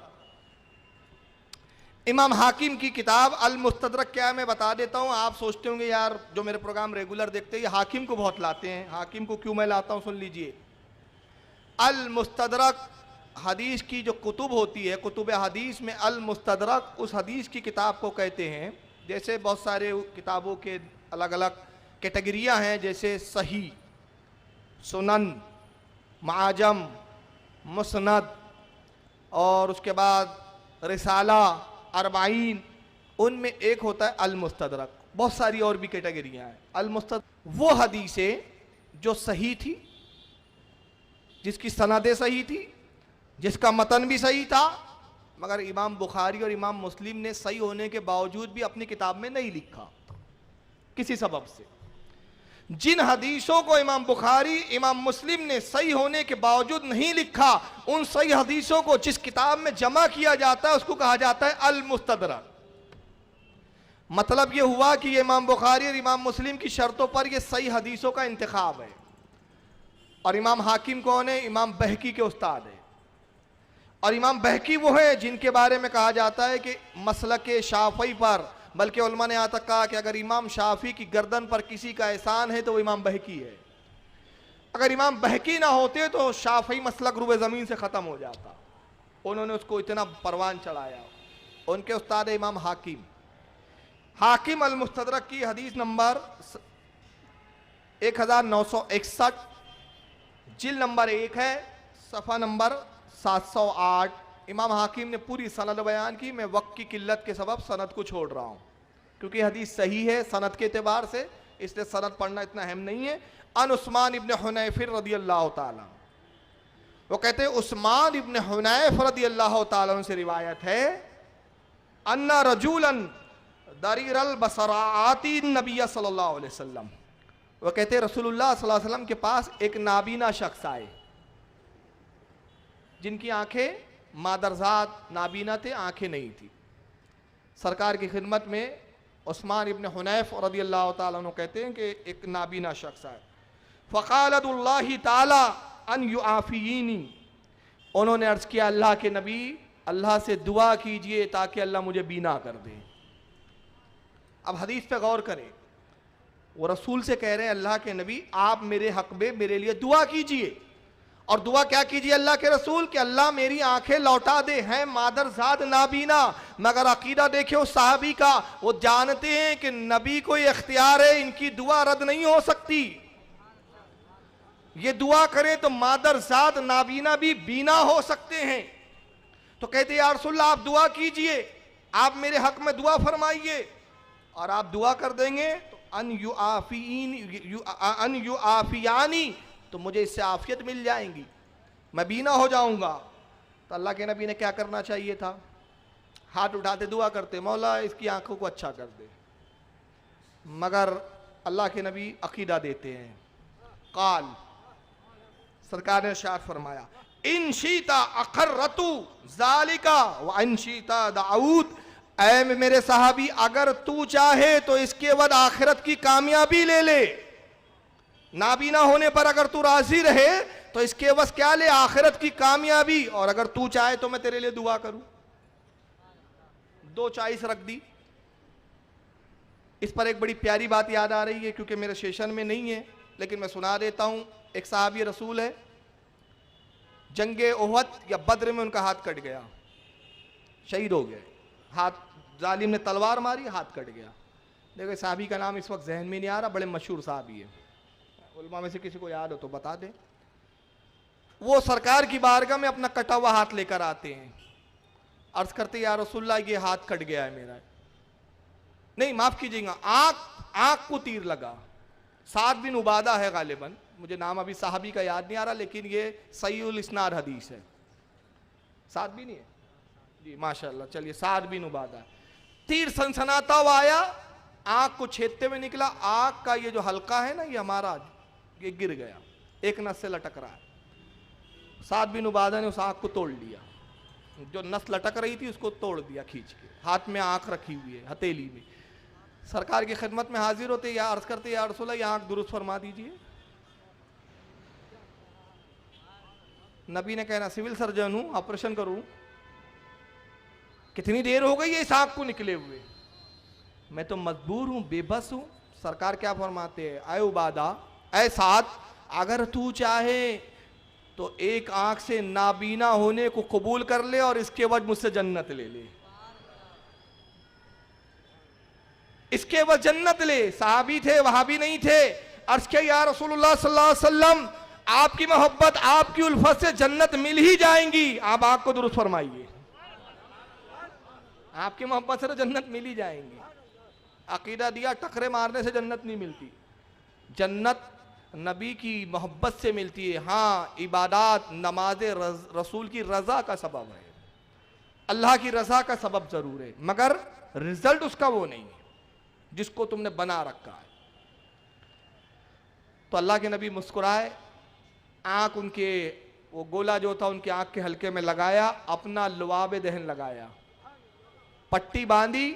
इमाम हाकिम की किताब अल मुस्तदरक। क्या है मैं बता देता हूं। आप सोचते होंगे यार जो मेरे प्रोग्राम रेगुलर देखते हैं ये हाकिम को बहुत लाते हैं। हाकिम को क्यों मैं लाता हूं, सुन लीजिए। अल मुस्तदरक हदीस की जो कुतुब होती है, कुतुब हदीस में अल मुस्तदरक उस हदीस की किताब को कहते हैं। जैसे बहुत सारे किताबों के अलग अलग कैटेगरियां हैं, जैसे सही, सुनन, माजम, मुस्नद, और उसके बाद रिसाला, अरबाइन। उनमें एक होता है अल मुस्तदरक। बहुत सारी और भी कैटेगरियां हैं। अल मुस्तदरक वो हदीसें जो सही थी, जिसकी सनदें सही थी, जिसका मतन भी सही था, मगर इमाम बुखारी और इमाम मुस्लिम ने सही होने के बावजूद भी अपनी किताब में नहीं लिखा किसी सबब से। जिन हदीसों को इमाम बुखारी, इमाम मुस्लिम ने सही होने के बावजूद नहीं लिखा, उन सही हदीसों को जिस किताब में जमा किया जाता है उसको कहा जाता है अल मुस्तदरक। मतलब यह हुआ कि ये इमाम बुखारी और इमाम मुस्लिम की शर्तों पर ये सही हदीसों का इंतखाब है। और इमाम हाकिम कौन है? इमाम बहकी के उस्ताद है। और इमाम बहकी वो है जिनके बारे में कहा जाता है कि मसलक शाफी पर, बल्कि उलमा ने यहाँ तक कहा कि अगर इमाम शाफी की गर्दन पर किसी का एहसान है तो वो इमाम बहकी है। अगर इमाम बहकी ना होते तो शाफी मसलक रुबे ज़मीन से ख़त्म हो जाता। उन्होंने उसको इतना परवान चढ़ाया। उनके उस्ताद है इमाम हाकिम। हाकिम अल मुस्तदरक की हदीस नंबर 1961, जिल नंबर 1 है, सफ़ा नंबर 708। इमाम हाकिम ने पूरी सनद बयान की। मैं वक्त की किल्लत के सबब सनद को छोड़ रहा हूँ क्योंकि हदीस सही है सनद के एतबार से, इसलिए सनद पढ़ना इतना अहम नहीं है। अन उस्मान इब्न हुनैफ रदियल्लाहु ताला, वो कहते हैं उस्मान इब्न हुनैफ रदियल्लाहु ताला से रिवायत है, अन्ना रजूलन दरीरल बसराती नबी सल्लल्लाहु अलैहि वसल्लम, वो कहते हैं रसूलुल्लाह सल्लल्लाहु अलैहि वसल्लम के पास एक नाबीना शख्स आए, जिनकी आंखें मादरजात नाबीना थे, आंखें नहीं थी। सरकार की खिदमत में उस्मान इब्न हुनैफ रदियल्लाहु ताला अन्हु कहते हैं कि एक नाबीना शख्स आए, फ़क़ालतुल्लाहि ताला अन युआफ़ीनी, उन्होंने अर्ज़ किया अल्लाह के नबी अल्लाह से दुआ कीजिए ताकि अल्लाह मुझे बीना कर दे। अब हदीस पे गौर करें, वो रसूल से कह रहे हैं अल्लाह के नबी आप मेरे हक में मेरे लिए दुआ कीजिए, और दुआ क्या कीजिए अल्लाह के रसूल कि अल्लाह मेरी आंखें लौटा दे, हैं मादरजाद नाबीना। मगर अकीदा देखे उस साहबी का, वो जानते हैं कि नबी को ये इख्तियार है, इनकी दुआ रद्द नहीं हो सकती, ये दुआ करें तो मादरजाद नाबीना भी बीना हो सकते हैं। तो कहते या रसूलल्लाह आप दुआ कीजिए, आप मेरे हक में दुआ फरमाइए, और आप दुआ कर देंगे तो अन युआफियानी, तो मुझे इससे आफियत मिल जाएंगी, मैं बीना हो जाऊंगा। तो अल्लाह के नबी ने क्या करना चाहिए था, हाथ उठाते दुआ करते मौला इसकी आंखों को अच्छा कर दे। मगर अल्लाह के नबी अकीदा देते हैं, काल सरकार ने इरशाद फरमाया इन शीता अखर्रतु ज़ालिका व इन शीता दाऊद, ऐ मेरे साहबी अगर तू चाहे तो इसके बाद आखिरत की कामयाबी ले ले, नाबीना होने पर अगर तू राजी रहे तो इसके बस क्या ले, आखिरत की कामयाबी, और अगर तू चाहे तो मैं तेरे लिए दुआ करूं। दो चॉइस रख दी। इस पर एक बड़ी प्यारी बात याद आ रही है, क्योंकि मेरे सेशन में नहीं है लेकिन मैं सुना देता हूं। एक साहबी रसूल है, जंगे ओहद या बद्र में उनका हाथ कट गया, शहीद हो गए, हाथ जालिम ने तलवार मारी, हाथ कट गया। देखो साहबी का नाम इस वक्त जहन में नहीं आ रहा, बड़े मशहूर साहबी है, उलमा में से किसी को याद हो तो बता दे। वो सरकार की बारगाह में अपना कटा हुआ हाथ लेकर आते हैं, अर्ज करते या रसूलल्लाह ये हाथ कट गया है मेरा, नहीं माफ कीजिएगा आंख को तीर लगा। साद बिन उबादा है गालिबन, मुझे नाम अभी साहबी का याद नहीं आ रहा, लेकिन ये सहीउल इस्नाद हदीस है। साद भी नहीं है जी, माशाल्लाह। चलिए साद बिन उबादा, तीर सनसनाता हुआ आया, आंख को छेदते हुए निकला, आंख का ये जो हल्का है ना ये हमारा, ये गिर गया, एक नस से लटक रहा है। साद बिन उबादा ने उस आंख को तोड़ लिया, जो नस लटक रही थी उसको तोड़ दिया खींच के, हाथ में आंख रखी हुई है हथेली में। सरकार की खिदमत में हाजिर होते या अर्ज करते या रसूलल्लाह ये आंख दुरुस्त फरमा दीजिए। नबी ने कहना सिविल सर्जन हूं, ऑपरेशन करूं, कितनी देर हो गई है इस आंख को निकले हुए, मैं तो मजबूर हूं, बेबस हूं। सरकार क्या फरमाते हैं, आए उबादा, ऐ साद, अगर तू चाहे तो एक आंख से नाबीना होने को कबूल कर ले और इसके बाद मुझसे जन्नत ले ले, इसके बाद जन्नत ले। साहबी थे, वहाबी नहीं थे। अर्ज किया या रसूलुल्लाह सल्लल्लाहु अलैहि वसल्लम आपकी मोहब्बत आपकी उल्फत से जन्नत मिल ही जाएंगी, आप आंख को दुरुस्त फरमाइए, आपकी मोहब्बत से तो जन्नत मिल ही जाएंगी। अकीदा दिया टकरे मारने से जन्नत नहीं मिलती, जन्नत नबी की मोहब्बत से मिलती है। हाँ इबादत नमाज रसूल की रजा का सबब है, अल्लाह की रजा का सबब जरूर है, मगर रिजल्ट उसका वो नहीं है जिसको तुमने बना रखा है। तो अल्लाह के नबी मुस्कुराए, आंख उनके वो गोला जो था उनकी आंख के हल्के में लगाया, अपना लुआब दहन लगाया, पट्टी बांधी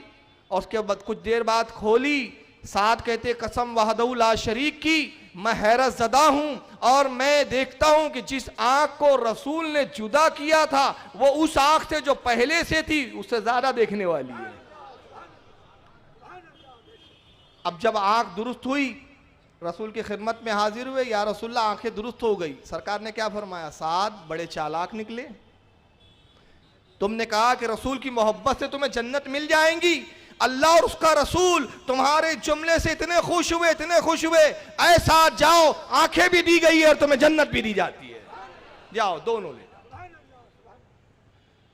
और उसके बाद कुछ देर बाद खोली। साथ कहते कसम वहदहू ला शरीक की, मैं हैरत ज़दा हूं और मैं देखता हूं कि जिस आंख को रसूल ने जुदा किया था वो उस आंख से जो पहले से थी उससे ज्यादा देखने वाली है। अब जब आंख दुरुस्त हुई, रसूल की खिदमत में हाजिर हुए, या रसूलल्लाह आंखें दुरुस्त हो गई। सरकार ने क्या फरमाया, साद बड़े चालाक निकले, तुमने कहा कि रसूल की मोहब्बत से तुम्हें जन्नत मिल जाएंगी, अल्लाह और उसका रसूल तुम्हारे जुमले से इतने खुश हुए, इतने खुश हुए, ऐसा जाओ आंखें भी दी गई है और तुम्हें जन्नत भी दी जाती है, जाओ दोनों ले जाओ।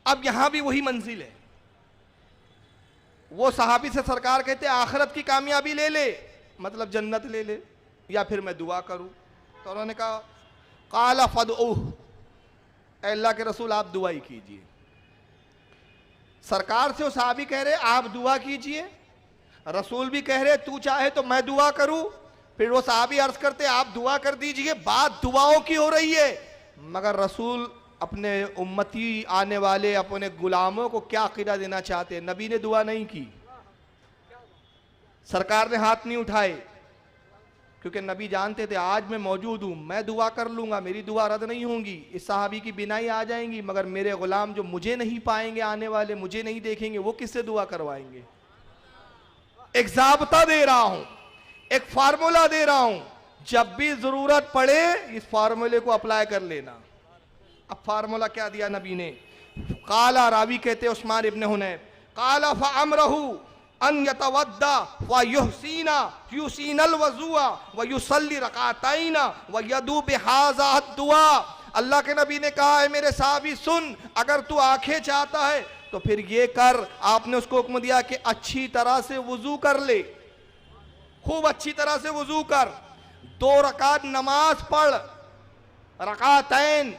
अब यहां भी वही मंजिल है। वो सहाबी से सरकार कहते आखिरत की कामयाबी ले ले, मतलब जन्नत ले ले, या फिर मैं दुआ करूं? तो उन्होंने कहा काला फदऊह, अल्लाह के रसूल आप दुआ ही कीजिए। सरकार से वो सहाबी कह रहे आप दुआ कीजिए, रसूल भी कह रहे तू चाहे तो मैं दुआ करूं। फिर वो सहाबी अर्ज करते आप दुआ कर दीजिए। बात दुआओं की हो रही है, मगर रसूल अपने उम्मती आने वाले अपने गुलामों को क्या अकीदा देना चाहते हैं? नबी ने दुआ नहीं की, सरकार ने हाथ नहीं उठाए, क्योंकि नबी जानते थे आज मैं मौजूद हूं, मैं दुआ कर लूंगा, मेरी दुआ रद्द नहीं होंगी, इस सहाबी की बिनाई आ जाएंगी, मगर मेरे गुलाम जो मुझे नहीं पाएंगे, आने वाले मुझे नहीं देखेंगे, वो किससे दुआ करवाएंगे? एक ज़ाब्ता दे रहा हूं, एक फार्मूला दे रहा हूं, जब भी जरूरत पड़े इस फार्मूले को अप्लाई कर लेना। अब फार्मूला क्या दिया नबी ने? काला, रावी कहते उस्मान इब्ने हुनैफ, काला फअमरहु अन यतवद्दा व युहसीना युसीनल वज़ुआ व युसल्ली रकातैना व यदू बिहाज़ा दुआ। अल्लाह के नबी ने कहा है मेरे साहबी सुन, अगर तू आंखें चाहता है तो फिर ये कर। आपने उसको हुक्म दिया कि अच्छी तरह से वुजू कर ले, खूब अच्छी तरह से वुजू कर, 2 रकात नमाज पढ़, रकातैन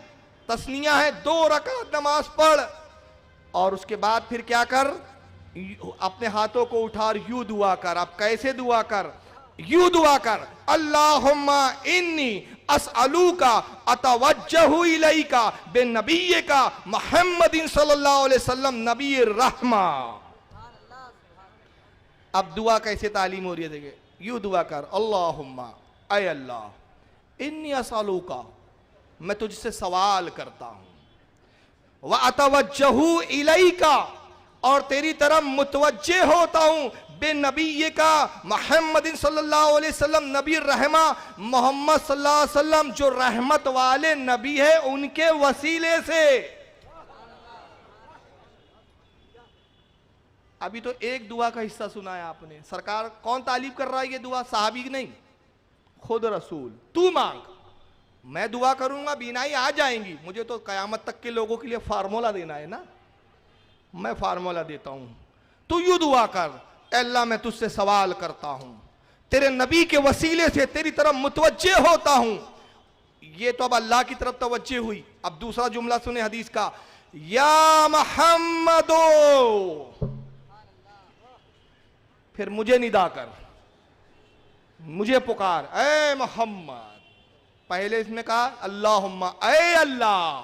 तस्निया है, 2 रकात नमाज पढ़, और उसके बाद फिर क्या कर? अपने हाथों को उठा और यूं दुआ कर। अब कैसे दुआ कर? यूं दुआ कर, अल्लाहुम्मा इन्नी अस्अलुका अतवज्जहु इलैका बिन नबिय्यिका मुहम्मदिन सल्लल्लाहु अलैहि वसल्लम नबीर रहमा। अब दुआ कैसे तालीम हो रही है? देखिए, यूं दुआ कर, अल्लाहुम्मा, ऐ अल्लाह, इन्नी अस्अलुका, मैं तुझसे सवाल करता हूं, व अतवज्जहु इलैका, और तेरी तरफ मुतवज्जे होता हूं, बे नबी का मुहम्मदिन सल्लल्लाहु अलैहि वसल्लम नबी रहमा, मोहम्मद सल्लल्लाहु अलैहि वसल्लम जो रहमत वाले नबी है उनके वसीले से। अभी तो एक दुआ का हिस्सा सुना है आपने। सरकार कौन तालीब कर रहा है ये दुआ? साहबी नहीं, खुद रसूल। तू मांग, मैं दुआ करूंगा, बीनाई आ जाएंगी। मुझे तो कयामत तक के लोगों के लिए फार्मूला देना है ना, मैं फार्मूला देता हूं। तू यूं दुआ कर, अल्लाह मैं तुझसे सवाल करता हूं, तेरे नबी के वसीले से तेरी तरफ मुतवज्जे होता हूं। ये तो अब अल्लाह की तरफ तवज्जे हुई। अब दूसरा जुमला सुने हदीस का, या मोहम्मदो, फिर मुझे निदा कर, मुझे पुकार, ऐ मोहम्मद। पहले इसमें कहा अल्लाहुम्मा, ऐ अल्लाह,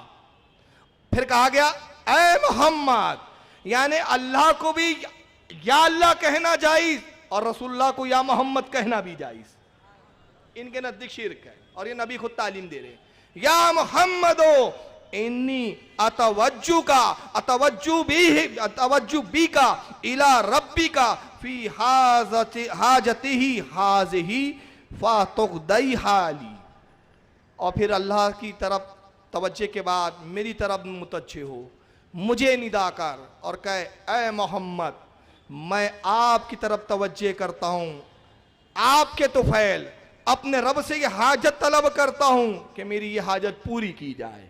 फिर कहा गया ऐ मोहम्मद, यानी अल्लाह को भी या अल्लाह कहना जायज और रसूलुल्लाह को या मोहम्मद कहना भी जायज। इनके नजदीक शिर्क है और ये नबी खुद तालीम दे रहे हैं। या मोहम्मदो इन्नी अतवज्जु बी का इला रब्बी का फी हाजतिही हाज़िही फातुक़दई हाली। और फिर अल्लाह की तरफ तवज्जे के बाद मेरी तरफ मुतवज्जे हो, मुझे निदा कर और कहे ऐ मोहम्मद, मैं आपकी तरफ तवज्जे करता हूं, आपके तुफैल अपने रब से ये हाजत तलब करता हूं कि मेरी ये हाजत पूरी की जाए।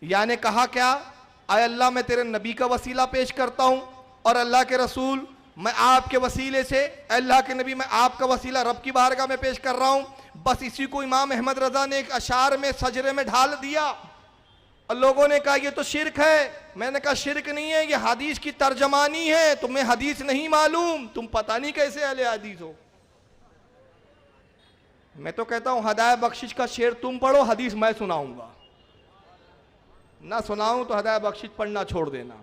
यानी कहा क्या? ऐ अल्लाह मैं तेरे नबी का वसीला पेश करता हूं, और अल्लाह के रसूल मैं आपके वसीले से, अल्लाह के नबी मैं आपका वसीला रब की बारगाह में पेश कर रहा हूं। बस इसी को इमाम अहमद रजा ने एक अशार में सजरे में ढाल दिया और लोगों ने कहा ये तो शिरक है। मैंने कहा शिरक नहीं है, ये हदीस की तर्जमानी है। तुम्हें हदीस नहीं मालूम, तुम पता नहीं कैसे अहले हदीस हो। मैं तो कहता हूं हदायत बख्शिश का शेर तुम पढ़ो, हदीस मैं सुनाऊंगा, ना सुनाऊं तो हदायत बख्शिश पढ़ना छोड़ देना।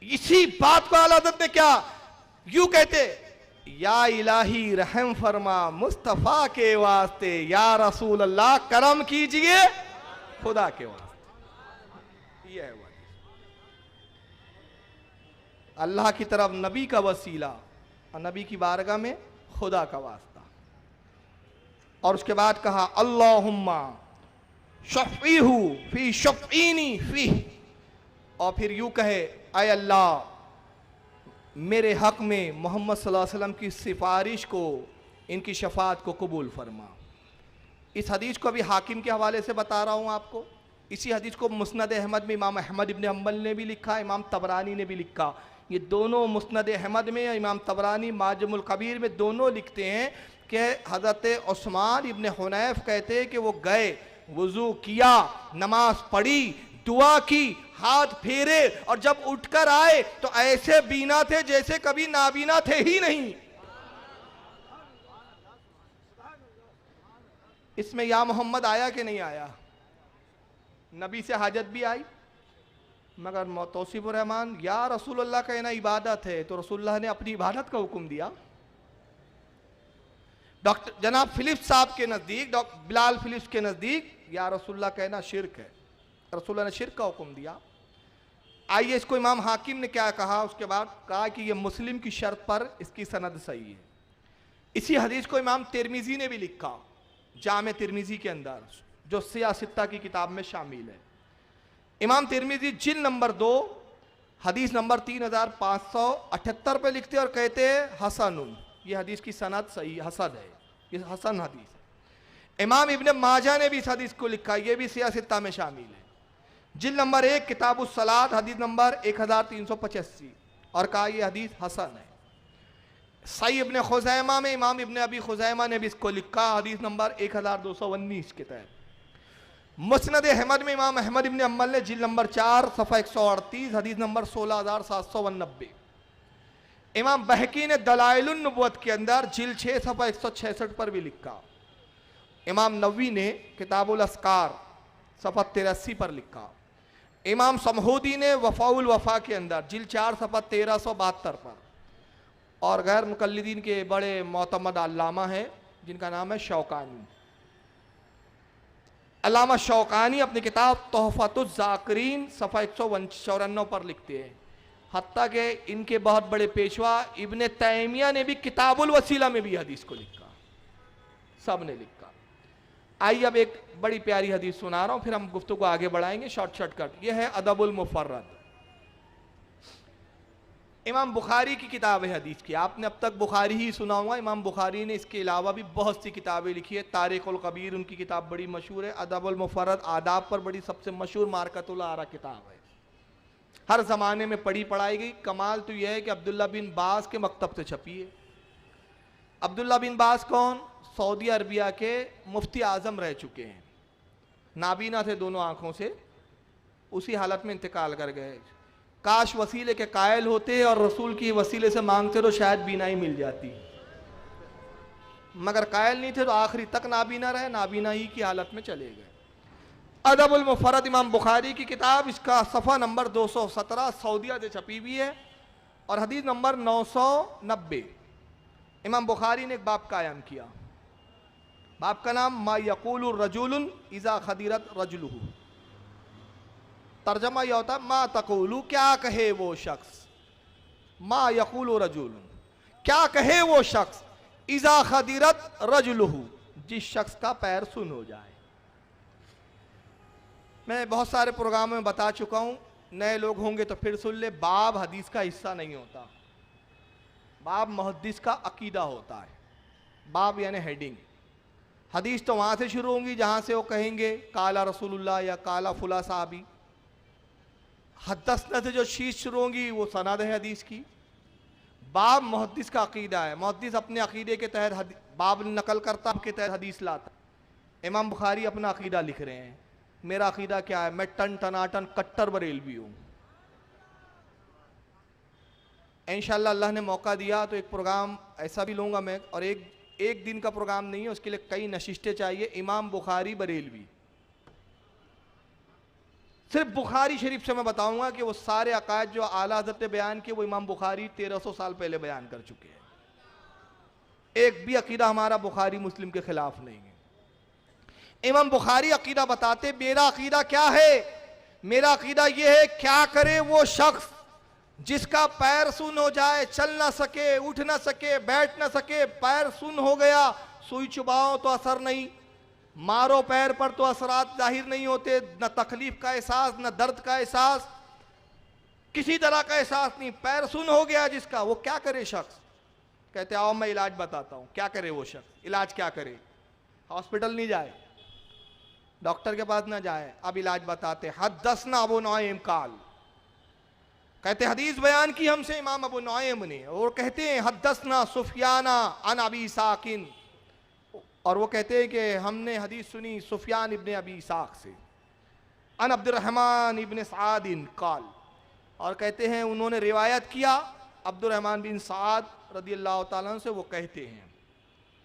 इसी बात को आला हज़रत ने क्या यूं कहते, या इलाही रहम फरमा मुस्तफा के वास्ते, या रसूल अल्लाह करम कीजिए खुदा के वास्ते। ये है वो अल्लाह की तरफ नबी का वसीला और नबी की बारगाह में खुदा का वास्ता। और उसके बाद कहा अल्लाहुम्मा शफ़ीहु फी शफ़ीनी फी, और फिर यूं कहे ऐ अल्लाह मेरे हक में मोहम्मद सल्लल्लाहु अलैहि वसल्लम की सिफारिश को, इनकी शफात को कबूल फरमा। इस हदीस को अभी हाकिम के हवाले से बता रहा हूँ आपको। इसी हदीस को मुस्नद अहमद में इमाम अहमद इब्न हम्बल ने भी लिखा, इमाम तबरानी ने भी लिखा, ये दोनों मुस्नद अहमद में, इमाम तबरानी माजमुल कबीर में दोनों लिखते हैं कि हज़रत उस्मान इब्न हुनैफ कहते हैं कि वो गए, वुजू किया, नमाज पढ़ी, दुआ की, हाथ फेरे और जब उठकर आए तो ऐसे बीना थे जैसे कभी नाबीना थे ही नहीं। इसमें या मोहम्मद आया कि नहीं आया? नबी से हाजत भी आई, मगर तौसीफुर रहमान या रसूलुल्लाह कहना इबादत है तो रसूलुल्लाह ने अपनी इबादत का हुक्म दिया। डॉक्टर जनाब फिलिप्स साहब के नज़दीक, डॉक्टर बिलाल फिलिप्स के नज़दीक या रसूलुल्लाह कहना शिर्क है, रसूलुल्लाह ने शिर्क का हुक्म दिया। आइए इसको इमाम हाकिम ने क्या कहा, उसके बाद कहा कि ये मुस्लिम की शर्त पर इसकी सनद सही है। इसी हदीस को इमाम तिरमिजी ने भी लिखा जामे तिरमिजी के अंदर, जो सियासित्ता की किताब में शामिल है। इमाम तिरमिजी जिल्द नंबर 2 हदीस नंबर 3578 पे लिखते और कहते हैं हसनुन, ये हदीस की सनद सही हसन है, ये हसन हदीस है। इमाम इब्न माजा ने भी इस हदीस को लिखा, ये भी सियासित्ता में शामिल है। जिल्द नंबर 1 किताबुस सलात हदीस नंबर 1385 और कहा यह हदीस हसन है। सही इब्न खुज़ैमा में इमाम इब्न अबी खुज़ैमा ने भी इसको लिखा हदीस नंबर 1219 के तहत। मुस्नद अहमद में इमाम अहमद इब्न अम्बल ने जिल्द नंबर 4 सफ़ा 138 हदीस नंबर 16790। इमाम बहकी ने दलाइलुन नबुव्वत के अंदर जिल्द 6 सफ़ा 166 पर भी लिखा। इमाम नवी ने किताबुल अस्कार सफ़ा 83 पर लिखा। इमाम समहूदी ने वफ़ाउल वफ़ा के अंदर जिल्द 4 सफ़ा 1372 पर, और गैर मुकल्लिदीन के बड़े मोतमद अल्लामा हैं जिनका नाम है शौकानी। अल्लामा शौकानी अपनी किताब तोहफ़तुज़ ज़ाकिरीन सफ़ा 194 पर लिखते हैं, हत्ता कि इनके बहुत बड़े पेशवा इब्न तैमिया ने भी किताबुल वसीला में भी हदीस को लिखा, सब ने लिखा। आइए अब एक बड़ी प्यारी हदीस सुना रहा हूं, फिर हम गुफ्तगू आगे बढ़ाएंगे शॉर्टकट। यह है अदबुल मुफर्रद, इमाम बुखारी की किताब है हदीस की। आपने अब तक बुखारी ही सुना होगा, इमाम बुखारी ने इसके अलावा भी बहुत सी किताबें लिखी है। तारीख़ुल कबीर उनकी किताब बड़ी मशहूर है। अदबुल मुफर्रद आदाब पर बड़ी सबसे मशहूर मार्कतुल आरा किताब है, हर ज़माने में पढ़ी पढ़ाई गई। कमाल तो यह है कि अब्दुल्ला बिन बाज के मकतब से छपी है। अब्दुल्ला बिन बाज कौन? सऊदी अरबिया के मुफ्ती आज़म रह चुके हैं, नाबीना थे दोनों आँखों से, उसी हालत में इंतकाल कर गए। काश वसीले के कायल होते और रसूल की वसीले से मांगते तो शायद बीनाई मिल जाती, मगर कायल नहीं थे तो आखिरी तक नाबीना रहे, नाबीना ही की हालत में चले गए। अदबुल मुफर्रद इमाम बुखारी की किताब, इसका सफ़ा नंबर 217 सऊदिया से छपी हुई है और हदीस नंबर 990। इमाम बुखारी ने एक बाब कायम किया, बाब का नाम मा यक़ूलु रजुलुन इज़ा खदिरत रजुलुहु। तर्जमा यह होता मा तक़ूलु, क्या कहे वो शख्स, मा यक़ूलु रजुलुन, क्या कहे वो शख्स, इज़ा खदिरत रजुलुहु, जिस शख्स का पैर सुन हो जाए। मैं बहुत सारे प्रोग्राम में बता चुका हूँ, नए लोग होंगे तो फिर सुन ले। बाब हदीस का हिस्सा नहीं होता, बाब मुहद्दिस का अकीदा होता है। बाब यानी हेडिंग। हदीस तो वहाँ से शुरू होंगी जहाँ से वो कहेंगे काला रसूलुल्लाह या काला फुला साहबी। हदसना से जो शीश शुरू होंगी वो सनद है हदीस की। बाब मुहद्दिस का अकीदा है, मुहद्दिस अपने अकीदे के तहत बाब नकल करता के तहत हदीस लाता। इमाम बुखारी अपना अकीदा लिख रहे हैं, मेरा अकीदा क्या है, मैं टन टनाटन कट्टर बरेलवी हूँ। इंशाअल्लाह अल्लाह ने मौका दिया तो एक प्रोग्राम ऐसा भी लूँगा मैं, और एक दिन का प्रोग्राम नहीं है, उसके लिए कई नशिस्तें चाहिए। इमाम बुखारी बरेलवी, सिर्फ बुखारी शरीफ से मैं बताऊंगा कि वो सारे अकायद जो आला हज़रत ने बयान किए वो इमाम बुखारी 1300 साल पहले बयान कर चुके हैं। एक भी अकीदा हमारा बुखारी मुस्लिम के खिलाफ नहीं है। इमाम बुखारी अकीदा बताते, मेरा अकीदा क्या है, मेरा अकीदा यह है, क्या करे वो शख्स जिसका पैर सुन हो जाए, चल ना सके, उठ ना सके, बैठ ना सके, पैर सुन हो गया, सुई चुबाओ तो असर नहीं, मारो पैर पर तो असरात जाहिर नहीं होते, न तकलीफ का एहसास, न दर्द का एहसास, किसी तरह का एहसास नहीं, पैर सुन हो गया जिसका, वो क्या करे शख्स? कहते आओ मैं इलाज बताता हूँ। क्या करे वो शख्स? इलाज क्या करे? हॉस्पिटल नहीं जाए, डॉक्टर के पास ना जाए, अब इलाज बताते। हद्दसना अबू नुअयम काल, कहते हदीस बयान की हमसे इमाम अबू नुआइम ने, और कहते हैं हद्दसना सुफियाना अन अबी साकिन, और वो कहते हैं कि हमने हदीस सुनी सुफियान इब्ने अबी साक से, अन अब्दुर्रहमान इब्ने सादिन काल, और कहते हैं उन्होंने रिवायत किया अब्दुर्रहमान बिन साद रदियल्लाहु ताला अन्हु से, वो कहते हैं,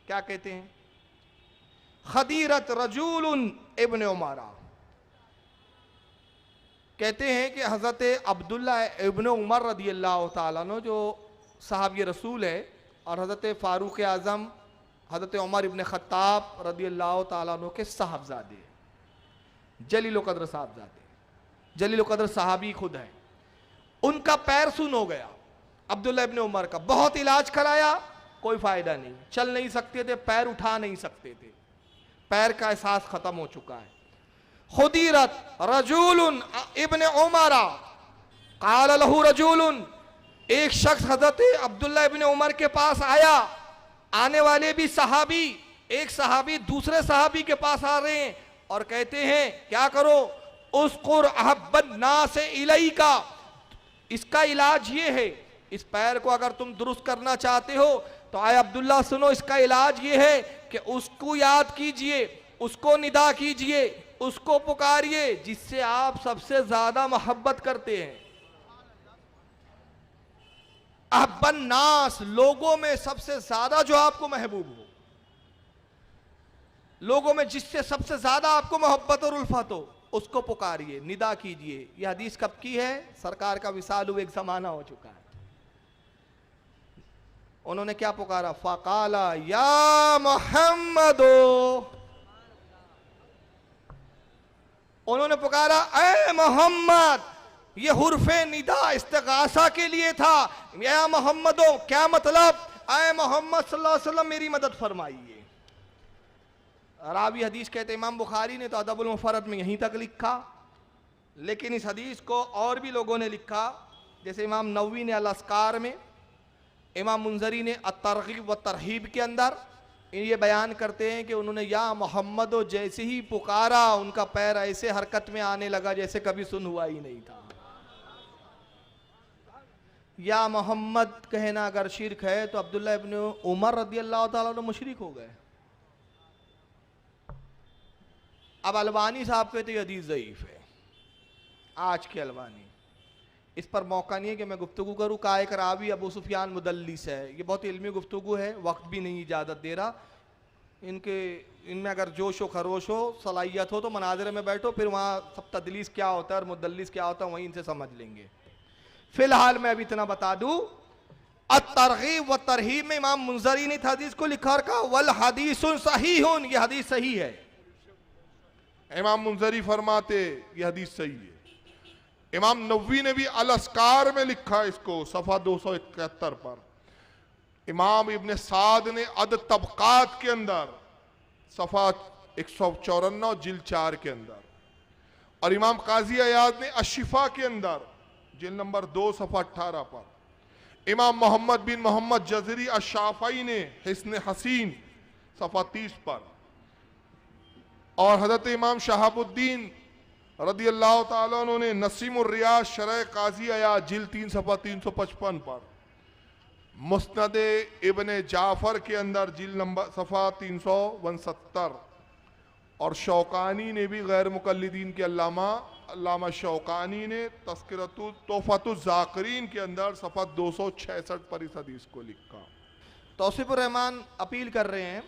क्या कहते हैं, खदीरत रजूलुन इब्ने उमरा, कहते हैं कि हज़रत अब्दुल्ला इब्ने उमर रदियल्लाहु ताला अन्हु जो सहाबी रसूल है, और हज़रत फ़ारूक आज़म हज़रत उमर इब्ने ख़त्ताब रदियल्लाहु ताला अन्हु के साहबजादे, जलील क़द्र साहबजादे, जलील क़द्र सहाबी खुद है। उनका पैर सुन हो गया अब्दुल्ला इब्ने उमर का, बहुत इलाज कराया, कोई फ़ायदा नहीं, चल नहीं सकते थे, पैर उठा नहीं सकते थे, पैर का एहसास ख़त्म हो चुका है। खुदीरत रजूलुन इब्ने उमरा क़ाल लहू रजूलुन, एक शख्स हज़रत अब्दुल्ला इब्ने उमर के पास आया, आने वाले भी सहाबी, एक सहाबी दूसरे सहाबी के पास आ रहे हैं और कहते हैं क्या करो, उसकुर अहब्बन नास इलैका, इसका इलाज ये है, इस पैर को अगर तुम दुरुस्त करना चाहते हो तो आए अब्दुल्ला सुनो, इसका इलाज ये है कि उसको याद कीजिए, उसको निदा कीजिए, उसको पुकारिए जिससे आप सबसे ज्यादा मोहब्बत करते हैं। अहब्बन नास, लोगों में सबसे ज्यादा जो आपको महबूब हो, लोगों में जिससे सबसे ज्यादा आपको मोहब्बत और उल्फत हो, उसको पुकारिए, निदा कीजिए। यह हदीस कब की है? सरकार का विसाल हुए एक जमाना हो चुका है। उन्होंने क्या पुकारा? फ़क़ाला या मोहम्मदो, उन्होंने पुकारा ऐ मोहम्मद। ये हुर्फे निदा इस्तिगासा के लिए था। या मोहम्मदो क्या मतलब? ऐ मोहम्मद सल्लल्लाहु अलैहि वसल्लम मेरी मदद फरमाइए। रावी हदीस कहते इमाम बुखारी ने तो अदबुल मुफरद में यहीं तक लिखा, लेकिन इस हदीस को और भी लोगों ने लिखा, जैसे इमाम नववी ने अल-अस्कार में, इमाम मुंजरी ने अत-तरगीब व तरहीब के अंदर ये बयान करते हैं कि उन्होंने या मोहम्मद जैसे ही पुकारा, उनका पैर ऐसे हरकत में आने लगा जैसे कभी सुन हुआ ही नहीं था। या मोहम्मद कहना अगर शिरक है तो अब्दुल्ला इब्न उमर रदियल्लाहु ताला अन्हु मुशरिक हो गए। अब अलवानी साहब कहते हदीस ज़ईफ है, आज के अलवानी, इस पर मौका नहीं है कि मैं गुफ्तगू करूँ। का एक रावी अबू सुफियान मुदल्लिस है, ये बहुत इल्मी गुफ्तगू है, वक्त भी नहीं इजाज़त दे रहा। इनमें अगर जोश व खरोश हो, सलाहियत हो तो मनाजरे में बैठो, फिर वहाँ सब तदलीस क्या होता है और मुदल्लिस क्या होता है वहीं इनसे समझ लेंगे। फिलहाल मैं अभी इतना बता दूँ, अत-तरगीब व तरहीब में इमाम मुंजरी ने हदीस को लिखा और कहा वल हदीसुन सहीहुन, ये हदीस सही है। इमाम मुंजरी फरमाते ये हदीस सही है। इमाम नववी ने भी अल-अस्कार में लिखा इसको, सफ़ा 271 पर। इमाम इब्ने साद ने अद तबकात के अंदर सफ़ा 154 जिल्द 4 के अंदर, और इमाम काजी अयाद ने अशिफा के अंदर जिल्द नंबर 2 सफ़ा 18 पर, इमाम मोहम्मद बिन मोहम्मद जज़री अश-शाफ़ई ने हिस्न हसीन सफ़ा 30 पर, और हज़रत इमाम शहाबुद्दीन रदियल्लाहु ताला अन्हु ने नसीमुर रियाज शरह काजी अयाद जिल्द 3 सफ़ा 355 पर, मुस्नद इब्ने जाफर के अंदर जिल्द नंबर सफ़ा 369, और शौकानी ने भी गैर मुकल्लिदीन के अल्लामा शौकानी ने तोहफ़तुज़ ज़ाकिरीन के अंदर सफ़ा 266 पर इस हदीस को लिखा। तौसीफुर रहमान अपील कर रहे हैं,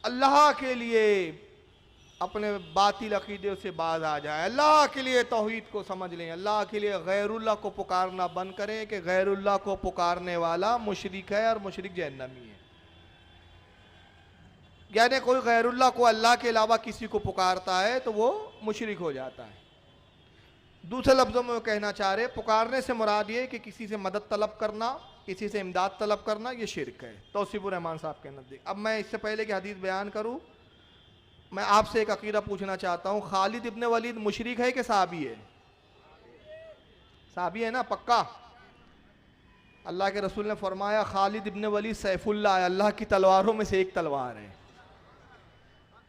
अल्लाह के लिए अपने बातिल अकीदे से बाज आ जाए, अल्लाह के लिए तौहीद को समझ लें, अल्लाह के लिए गैरुल्लाह को पुकारना बंद करें कि गैरुल्लाह को पुकारने वाला मुशरिक है और मुशरिक जहन्नमी है। यानी कोई गैरुल्लाह को अल्लाह के अलावा किसी को पुकारता है तो वो मुशरिक हो जाता है। दूसरे लफ्ज़ों में वो कहना चाह रहे, पुकारने से मुराद ये कि किसी से मदद तलब करना, किसी से इमदाद तलब करना, ये शिरक है तौसीफुर रहमान साहब के नज़दीक। अब मैं इससे पहले कि हदीस बयान करूँ, मैं आपसे एक अकीदा पूछना चाहता हूँ, खालिद इब्ने वलीद मुशरिक है कि साहबी है? साहबी है ना, पक्का? अल्लाह के रसूल ने फरमाया खालिद इब्ने वलीद सैफुल्लाह है, अल्लाह की तलवारों में से एक तलवार है।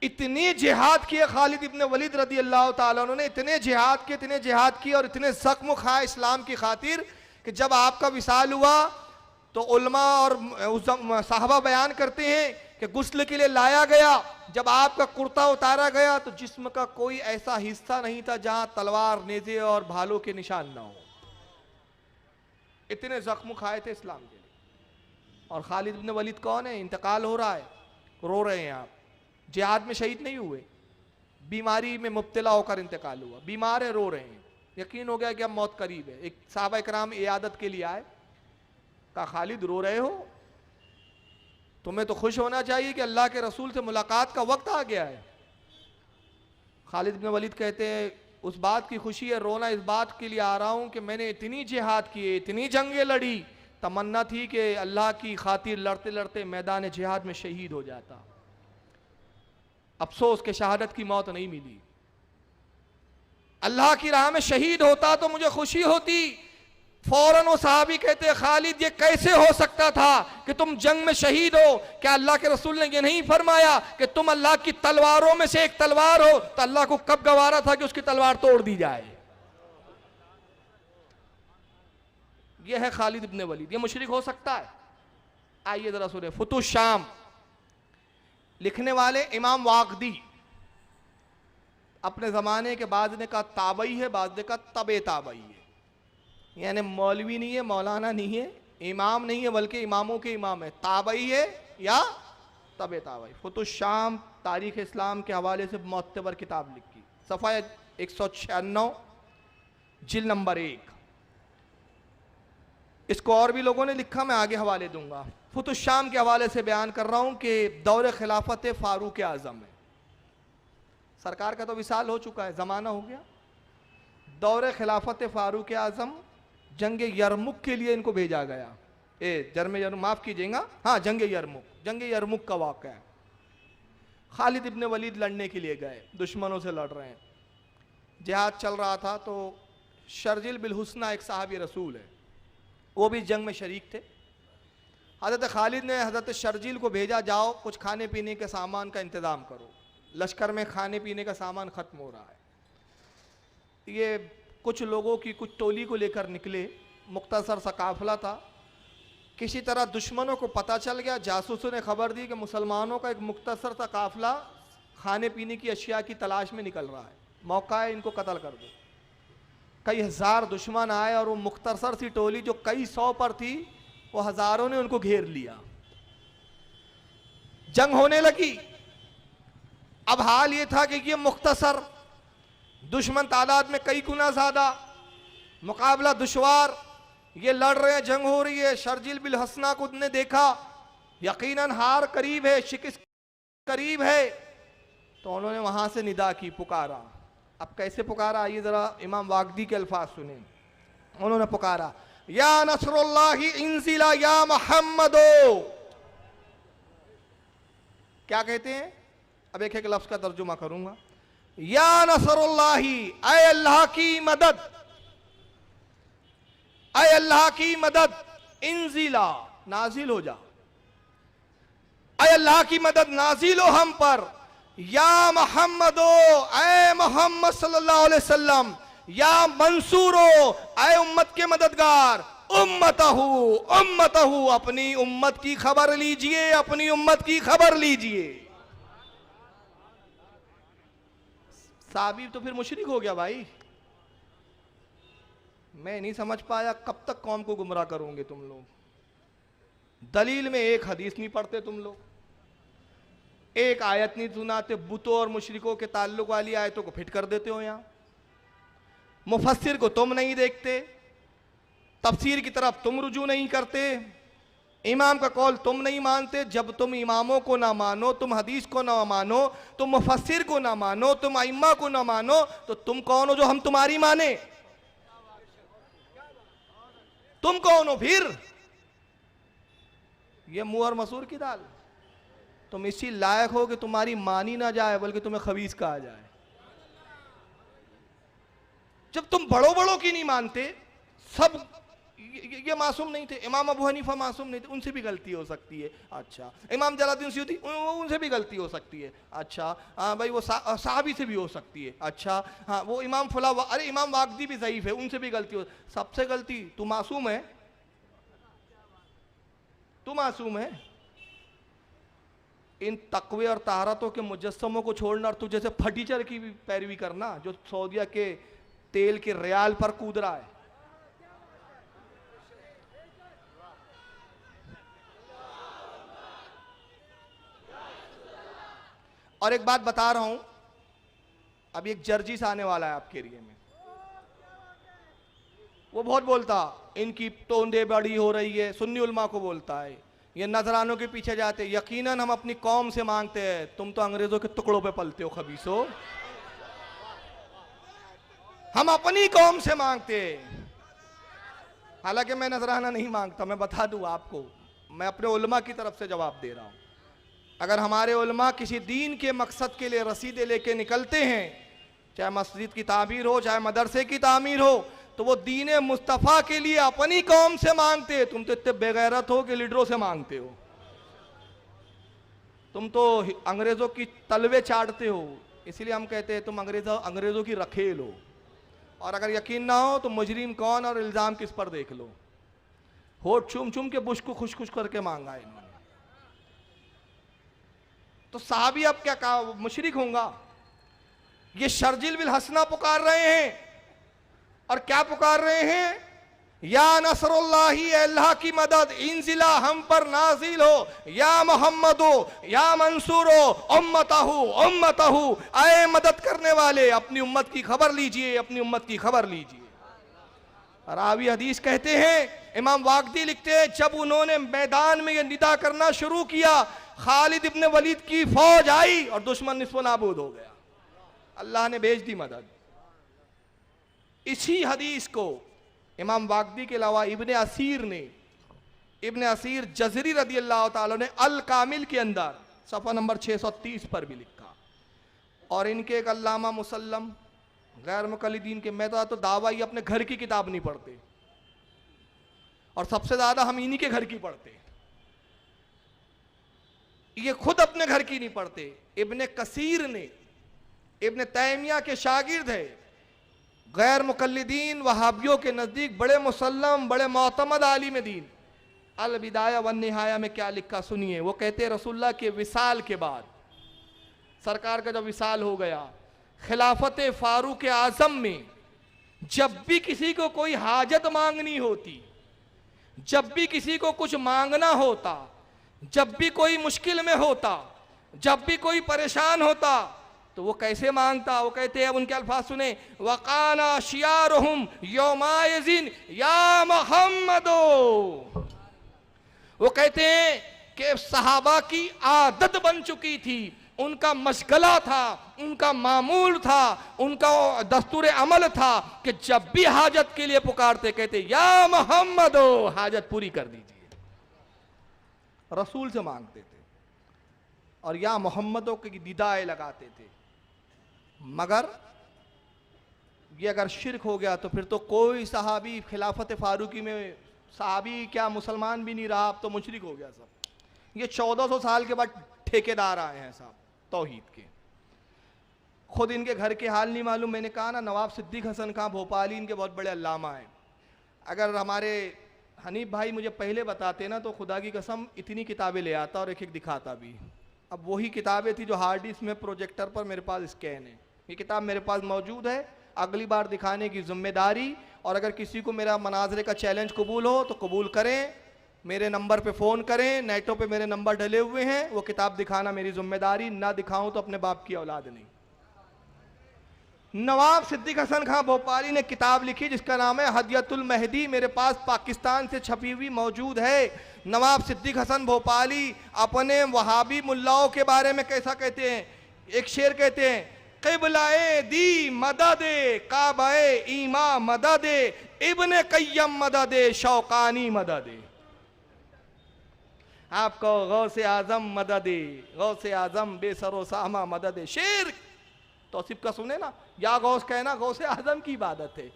इतने जिहाद किए खालिद इब्न वलीद रदी अल्लाह ताला अन्हु ने, इतने जिहाद किए और इतने जख्म खाए इस्लाम की खातिर कि जब आपका विसाल हुआ तो उलमा और साहबा बयान करते हैं कि गुस्ल के लिए लाया गया। जब आपका कुर्ता उतारा गया तो जिस्म का कोई ऐसा हिस्सा नहीं था जहां तलवार, नेज़े और भालों के निशान ना हो। इतने जख्म खाए थे इस्लाम के लिए। और खालिद इब्न वलीद कौन है? इंतकाल हो रहा है, रो रहे हैं आप। जिहाद में शहीद नहीं हुए, बीमारी में मुब्तला होकर इंतकाल हुआ, बीमार है, रो रहे हैं। यकीन हो गया कि अब मौत करीब है। एक साहबा इकराम इयादत के लिए आए, कहा खालिद रो रहे हो, तुम्हें तो खुश होना चाहिए कि अल्लाह के रसूल से मुलाकात का वक्त आ गया है। खालिद इब्न वलीद कहते हैं उस बात की खुशी है, रोना इस बात के लिए आ रहा हूं कि मैंने इतनी जिहाद किए, इतनी जंगें लड़ी, तमन्ना थी कि अल्लाह की खातिर लड़ते लड़ते मैदान जिहाद में शहीद हो जाता। अफसोस के शहादत की मौत नहीं मिली। अल्लाह की राह में शहीद होता तो मुझे खुशी होती। फौरन वो साहबी कहते खालिद ये कैसे हो सकता था कि तुम जंग में शहीद हो? क्या अल्लाह के रसूल ने ये नहीं फरमाया कि तुम अल्लाह की तलवारों में से एक तलवार हो? तो अल्लाह को कब गवारा था कि उसकी तलवार तोड़ दी जाए? यह है खालिद इब्न वलीद। ये मुशरिक हो सकता है? आइए जरा सुने। फुतुश शाम लिखने वाले इमाम वाकदी, अपने ज़माने के बाद ने का ताबई है, बाद ने का तबे ताबई है। यानी मौलवी नहीं है, मौलाना नहीं है, इमाम नहीं है, बल्कि इमामों के इमाम है। ताबई है या तबे ताबई। फुतुश शाम तारीख इस्लाम के हवाले से मोतबर किताब लिखी, सफ़ा 196, जिल्द नंबर 1। इसको और भी लोगों ने लिखा, मैं आगे हवाले दूंगा। फुतुश शाम के हवाले से बयान कर रहा हूं कि दौर खिलाफत फारूक आज़म है। सरकार का तो विसाल हो चुका है, ज़माना हो गया। दौर खिलाफत फारूक आज़म जंग यरमुक के लिए इनको भेजा गया। माफ़ कीजिएगा, हाँ, जंग यरमुक का वाक़या है। खालिद इब्न वलीद लड़ने के लिए गए, दुश्मनों से लड़ रहे हैं, जिहाद चल रहा था। तो शर्जिल बिल हुस्ना एक साहबी रसूल है, वो भी जंग में शरीक थे। हज़रत खालिद ने हज़रत शर्जिल को भेजा, जाओ कुछ खाने पीने के सामान का इंतज़ाम करो, लश्कर में खाने पीने का सामान ख़त्म हो रहा है। ये कुछ लोगों की कुछ टोली को लेकर निकले, मुख्तसर सा काफिला था। किसी तरह दुश्मनों को पता चल गया, जासूसों ने खबर दी कि मुसलमानों का एक मुख्तसर सा काफिला खाने पीने की अशिया की तलाश में निकल रहा है, मौका है, इनको कत्ल कर दो। कई हज़ार दुश्मन आए और वो मुख्तसर सी टोली जो कई सौ पर थी, वो हज़ारों ने उनको घेर लिया। जंग होने लगी। अब हाल ये था कि ये मुख्तसर, दुश्मन तादाद में कई गुना ज्यादा, मुकाबला दुश्वार, ये लड़ रहे हैं, जंग हो रही है। शर्जिल बिल हसना को ने देखा, यकीनन हार करीब है, शिकस्त करीब है, तो उन्होंने वहां से निदा की, पुकारा। अब कैसे पुकारा, आइए जरा इमाम वाकदी के अल्फाज सुने। उन्होंने पुकारा, या नसरुल्लाहि इंजिला या मोहम्मदो। क्या कहते हैं? अब एक एक लफ्ज का तर्जुमा करूंगा। या नसरुल्लाही, ऐ अल्लाह की मदद, ऐ अल्लाह की मदद, इंजिला, नाजिल हो जा, ऐ अल्लाह की मदद नाजिल हो हम पर। या मोहम्मदो, ऐ मोहम्मद सल्लल्लाहु अलैहि वसल्लम, या मंसूरो, ऐ उम्मत के मददगार, उम्मतहू, उम्मतहू, अपनी उम्मत की खबर लीजिए, अपनी उम्मत की खबर लीजिए। साहबी तो फिर मुशरिक हो गया भाई। मैं नहीं समझ पाया कब तक कौम को गुमराह करोगे तुम लोग। दलील में एक हदीस नहीं पढ़ते तुम लोग, एक आयत नहीं सुनाते, बुतों और मुशरिकों के ताल्लुक वाली आयतों को फिट कर देते हो। यहाँ मुफस्सिर को तुम नहीं देखते, तफसीर की तरफ तुम रुजू नहीं करते, इमाम का कौल तुम नहीं मानते। जब तुम इमामों को ना मानो, तुम हदीस को ना मानो, तुम मुफस्सिर को ना मानो, तुम अइम्मा को ना मानो, तो तुम कौन हो जो हम तुम्हारी माने? तुम कौन हो फिर? ये मुंह और मसूर की दाल। तुम इसी लायक हो कि तुम्हारी मानी ना जाए, बल्कि तुम्हें खबीस कहा जाए। जब तुम बड़ों बड़ों की नहीं मानते, सब ये मासूम नहीं थे। इमाम अबू हनीफा मासूम नहीं थे, उनसे भी गलती हो सकती है। अच्छा, इमाम जलालुद्दीन सयूती उनसे भी गलती हो सकती है। अच्छा हाँ भाई, वो साहबी से भी हो सकती है। अच्छा हाँ, वो इमाम फला, अरे इमाम वाकदी भी ज़ईफ है, उनसे भी गलती हो। सबसे गलती तू मासूम है, तू मासूम है। इन तकवे और ताहरतों के मुजस्समों को छोड़ना और तुझे से फटीचर की भी पैरवी करना जो सऊदिया के तेल के रियाल पर कूद रहा है। और एक बात बता रहा हूं, अभी एक जर्जिस आने वाला है आपके एरिया में, वो बहुत बोलता इनकी तोंदे बड़ी हो रही है, सुन्नी उलमा को बोलता है, ये नजरानों के पीछे जाते। यकीनन हम अपनी कौम से मांगते हैं, तुम तो अंग्रेजों के टुकड़ों पे पलते हो खबीसो। हम अपनी कौम से मांगते हैं। हालांकि मैं नजराना नहीं मांगता, मैं बता दूं आपको, मैं अपने उलमा की तरफ से जवाब दे रहा हूं। अगर हमारे उलमा किसी दीन के मकसद के लिए रसीदे लेके निकलते हैं, चाहे मस्जिद की तामीर हो, चाहे मदरसे की तामीर हो, तो वो दीन मुस्तफ़ा के लिए अपनी कौम से मांगते। तुम तो इतने बेगैरत हो कि लीडरों से मांगते हो। तुम तो अंग्रेजों की तलवे चाटते हो, इसलिए हम कहते हैं तुम अंग्रेजों की रखेल हो। और अगर यकीन ना हो तो मुजरिम कौन और इल्ज़ाम किस पर देख लो। होठ चूम चूम के बुश को खुश खुश करके मांगा इन्होंने। तो साहबी अब क्या कहा, मुशरिक होगा। ये शर्जिल बिल हसना पुकार रहे हैं, और क्या पुकार रहे हैं, या नसरुल्लाही, अल्लाह की मदद, इंजिला हम पर नाजिल हो, या मोहम्मदो, या मंसूरो, उम्मतहु उम्मतहु, आए मदद करने वाले, अपनी उम्मत की खबर लीजिए, अपनी उम्मत की खबर लीजिए। रावी हदीस कहते हैं, इमाम वाकदी लिखते हैं, जब उन्होंने मैदान में ये निदा करना शुरू किया, खालिद इब्न वलीद की फौज आई और दुश्मन निस्फ़ो नाबूद हो गया। अल्लाह ने भेज दी मदद। इसी हदीस को इमाम वाकदी के अलावा इब्ने असीर जज़री रदी अल्लाह ताला ने अल कामिल के अंदर सफ़ा नंबर 630 पर भी लिखा। और इनके एक अल्लामा मुसल्लम गैर मुक़ल्लिदीन के, मैं तो दावा ही अपने घर की किताब नहीं पढ़ते, और सबसे ज़्यादा हम इन्हीं के घर की पढ़ते, ये खुद अपने घर की नहीं पढ़ते। इब्ने कसीर ने, इब्ने तैमिया के शागिर्द है, गैर मुक़ल्लिदीन वहाबियों के नज़दीक बड़े मुसल्लम, बड़े मोतमद आलिम दीन। अल बिदाया वन निहाया में क्या लिखा सुनिए। वो कहते हैं, रसूलुल्लाह के विसाल के बाद, सरकार का जब विसाल हो गया, खिलाफत फारूक आज़म में जब भी किसी को कोई हाजत मांगनी होती, जब भी किसी को कुछ मांगना होता, जब भी कोई मुश्किल में होता, जब भी कोई परेशान होता, तो वो कैसे मांगता। वो कहते हैं, उनके अल्फाज सुने, वकाना शियारुहुम यौमाइज़िन या मुहम्मदो। वो कहते हैं कि सहाबा की आदत बन चुकी थी, उनका मशगला था, उनका मामूल था, उनका दस्तूर अमल था कि जब भी हाजत के लिए पुकारते, कहते या मुहम्मदो, हाजत पूरी कर दीजिए। रसूल से मांगते थे और या मोहम्मदों की दिदाएं लगाते थे। मगर ये अगर शिरक हो गया तो फिर तो कोई सहाबी खिलाफत फारूकी में, सहाबी क्या मुसलमान भी नहीं रहा, अब तो मुशरिक हो गया सब। ये 1400 साल के बाद ठेकेदार आए हैं साहब तौहीद के। खुद इनके घर के हाल नहीं मालूम। मैंने कहा ना, नवाब सिद्दीक हसन खां भोपाली इनके बहुत बड़े अल्लामा हैं। अगर हमारे हनीफ भाई मुझे पहले बताते ना, तो खुदा की कसम इतनी किताबें ले आता और एक एक दिखाता भी। अब वही किताबें थी जो हार्ड डिस्क में, प्रोजेक्टर पर मेरे पास स्कैन है। ये किताब मेरे पास मौजूद है, अगली बार दिखाने की जिम्मेदारी। और अगर किसी को मेरा मनाजरे का चैलेंज कबूल हो तो कबूल करें, मेरे नंबर पे फ़ोन करें, नेटों पे मेरे नंबर डले हुए हैं। वो किताब दिखाना मेरी जिम्मेदारी, ना दिखाऊं तो अपने बाप की औलाद नहीं। नवाब सिद्दीक हसन खां भोपाली ने किताब लिखी जिसका नाम है हदियतुल महदी, मेरे पास पाकिस्तान से छपी हुई मौजूद है। नवाब सिद्दीक हसन भोपाली अपने वहाबी मुल्लाओं के बारे में कैसा कहते हैं, एक शेर कहते हैं, क़िबलाए दी मददे काबाए ईमा मददे इब्ने कय्यम मददे शौकानी मददे। आपको गौसे आजम मददे, गौसे आजम बेसरो सामा मददे। शेर तौसीफ का सुने ना, या गौस कहना गौसे आजम की इबादत है।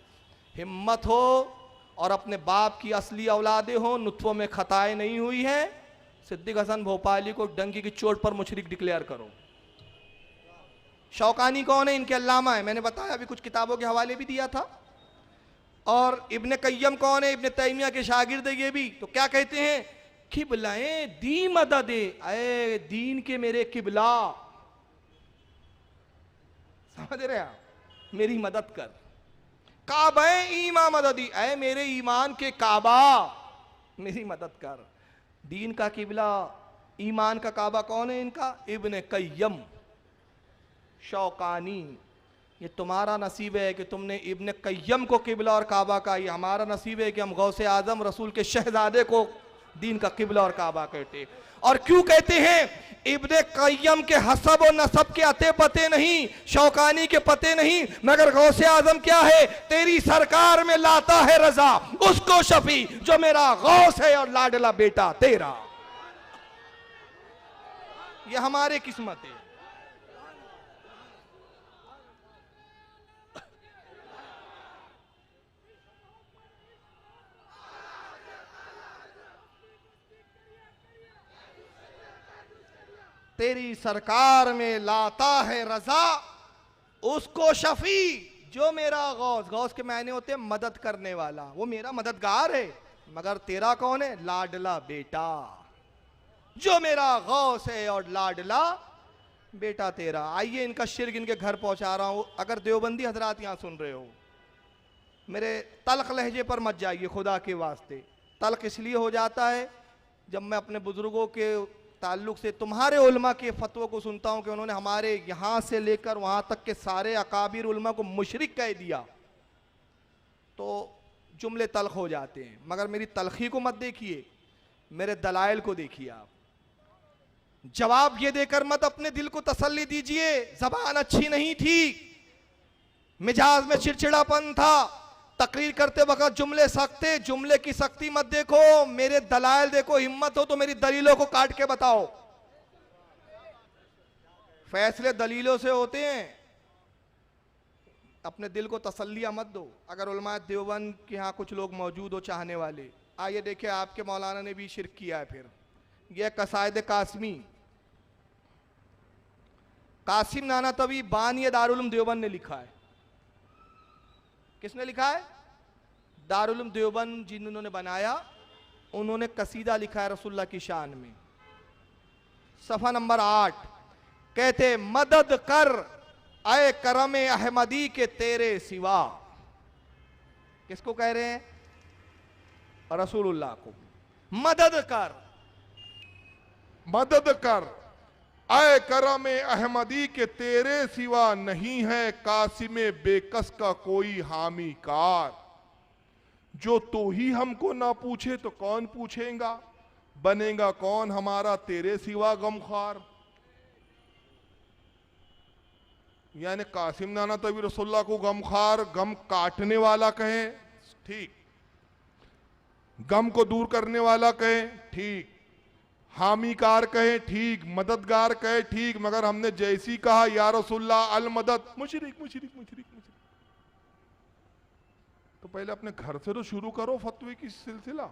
हिम्मत हो और अपने बाप की असली औलादे हो, नुत्फों में खताएं नहीं हुई हैं, सिद्दीक हसन भोपाली को डंकी की चोट पर मुशरिक डिक्लेयर करो। शौकानी कौन है? इनके अल्लामा है, मैंने बताया अभी, कुछ किताबों के हवाले भी दिया था। और इब्ने कय्यम कौन है? इब्ने तैमिया के शागिर्द है ये भी। तो क्या कहते हैं? किबलाए दी मददे, अय दीन के मेरे किबला, समझ रहे आप, मेरी मदद कर। काबा ईमा मददी, अय मेरे ईमान के काबा, मेरी मदद कर। दीन का किबला, ईमान का काबा कौन है इनका? इब्ने कय्यम शौकानी। ये तुम्हारा नसीब है कि तुमने इब्ने कय्यम को किबला और काबा का, ये हमारा नसीब है कि हम गौसे आजम रसूल के शहजादे को दीन का किबला और काबा कहते। और क्यों कहते हैं? इब्ने कय्यम के हसब और नसब के अते पते नहीं, शौकानी के पते नहीं, मगर गौसे आजम क्या है? तेरी सरकार में लाता है रजा उसको शफी जो मेरा गौस है और लाडला बेटा तेरा। ये हमारे किस्मत है। तेरी सरकार में लाता है रजा उसको शफी जो मेरा गौस, गौस के मायने होते हैं मदद करने वाला, वो मेरा मददगार है, मगर तेरा कौन है? लाडला बेटा, जो मेरा गौस है और लाडला बेटा तेरा। आइए इनका शिर्क इनके घर पहुंचा रहा हूं। अगर देवबंदी हजरात यहां सुन रहे हो, मेरे तल्ख लहजे पर मत जाइए खुदा के वास्ते। तल्ख इसलिए हो जाता है जब मैं अपने बुजुर्गों के ताल्लुक से तुम्हारे उलमा के फतवों को सुनता हूं कि उन्होंने हमारे यहां से लेकर वहां तक के सारे अकाबिर उलमा को मुशरिक कह दिया, तो जुमले तल्ख हो जाते हैं। मगर मेरी तलखी को मत देखिए, मेरे दलाइल को देखिए। आप जवाब ये देकर मत अपने दिल को तसल्ली दीजिए जबान अच्छी नहीं थी, मिजाज में चिड़चिड़ापन था, तकरीर करते वक्त जुमले सख्ते, जुमले की सख्ती मत देखो, मेरे दलाइल देखो। हिम्मत हो तो मेरी दलीलों को काट के बताओ। फैसले दलीलों से होते हैं, अपने दिल को तसल्लियां मत दो। अगर उलमा देवबंद के यहाँ कुछ लोग मौजूद हो चाहने वाले, आइए देखिए आपके मौलाना ने भी शिरक किया है। फिर यह कसायद कासमी, कासिम नाना तवी बानी दारुल उलूम देवबंद ने लिखा है। किसने लिखा है? दारुल उलूम देवबंद जिन्होंने बनाया, उन्होंने कसीदा लिखा है रसूलुल्लाह की शान में। सफा नंबर 8 कहते मदद कर आए करम अहमदी के तेरे सिवा। किसको कह रहे हैं? रसूलुल्लाह को। मदद कर, मदद कर आए करम अहमदी के तेरे सिवा नहीं है कासिम बेकस का कोई हामी कार। जो तो ही हमको ना पूछे तो कौन पूछेगा, बनेगा कौन हमारा तेरे सिवा गमखार। यानी कासिम नाना तभी रसूलुल्लाह को गमखार, गम काटने वाला कहें ठीक, गम को दूर करने वाला कहें ठीक, हामीकार कहे ठीक, मददगार कहे ठीक, मगर हमने जैसी कहा या रसूलुल्लाह अल मदद, मुशरिक मुशरिक मुशरिक मुशरिक। तो पहले अपने घर से तो शुरू करो फतवे की सिलसिला।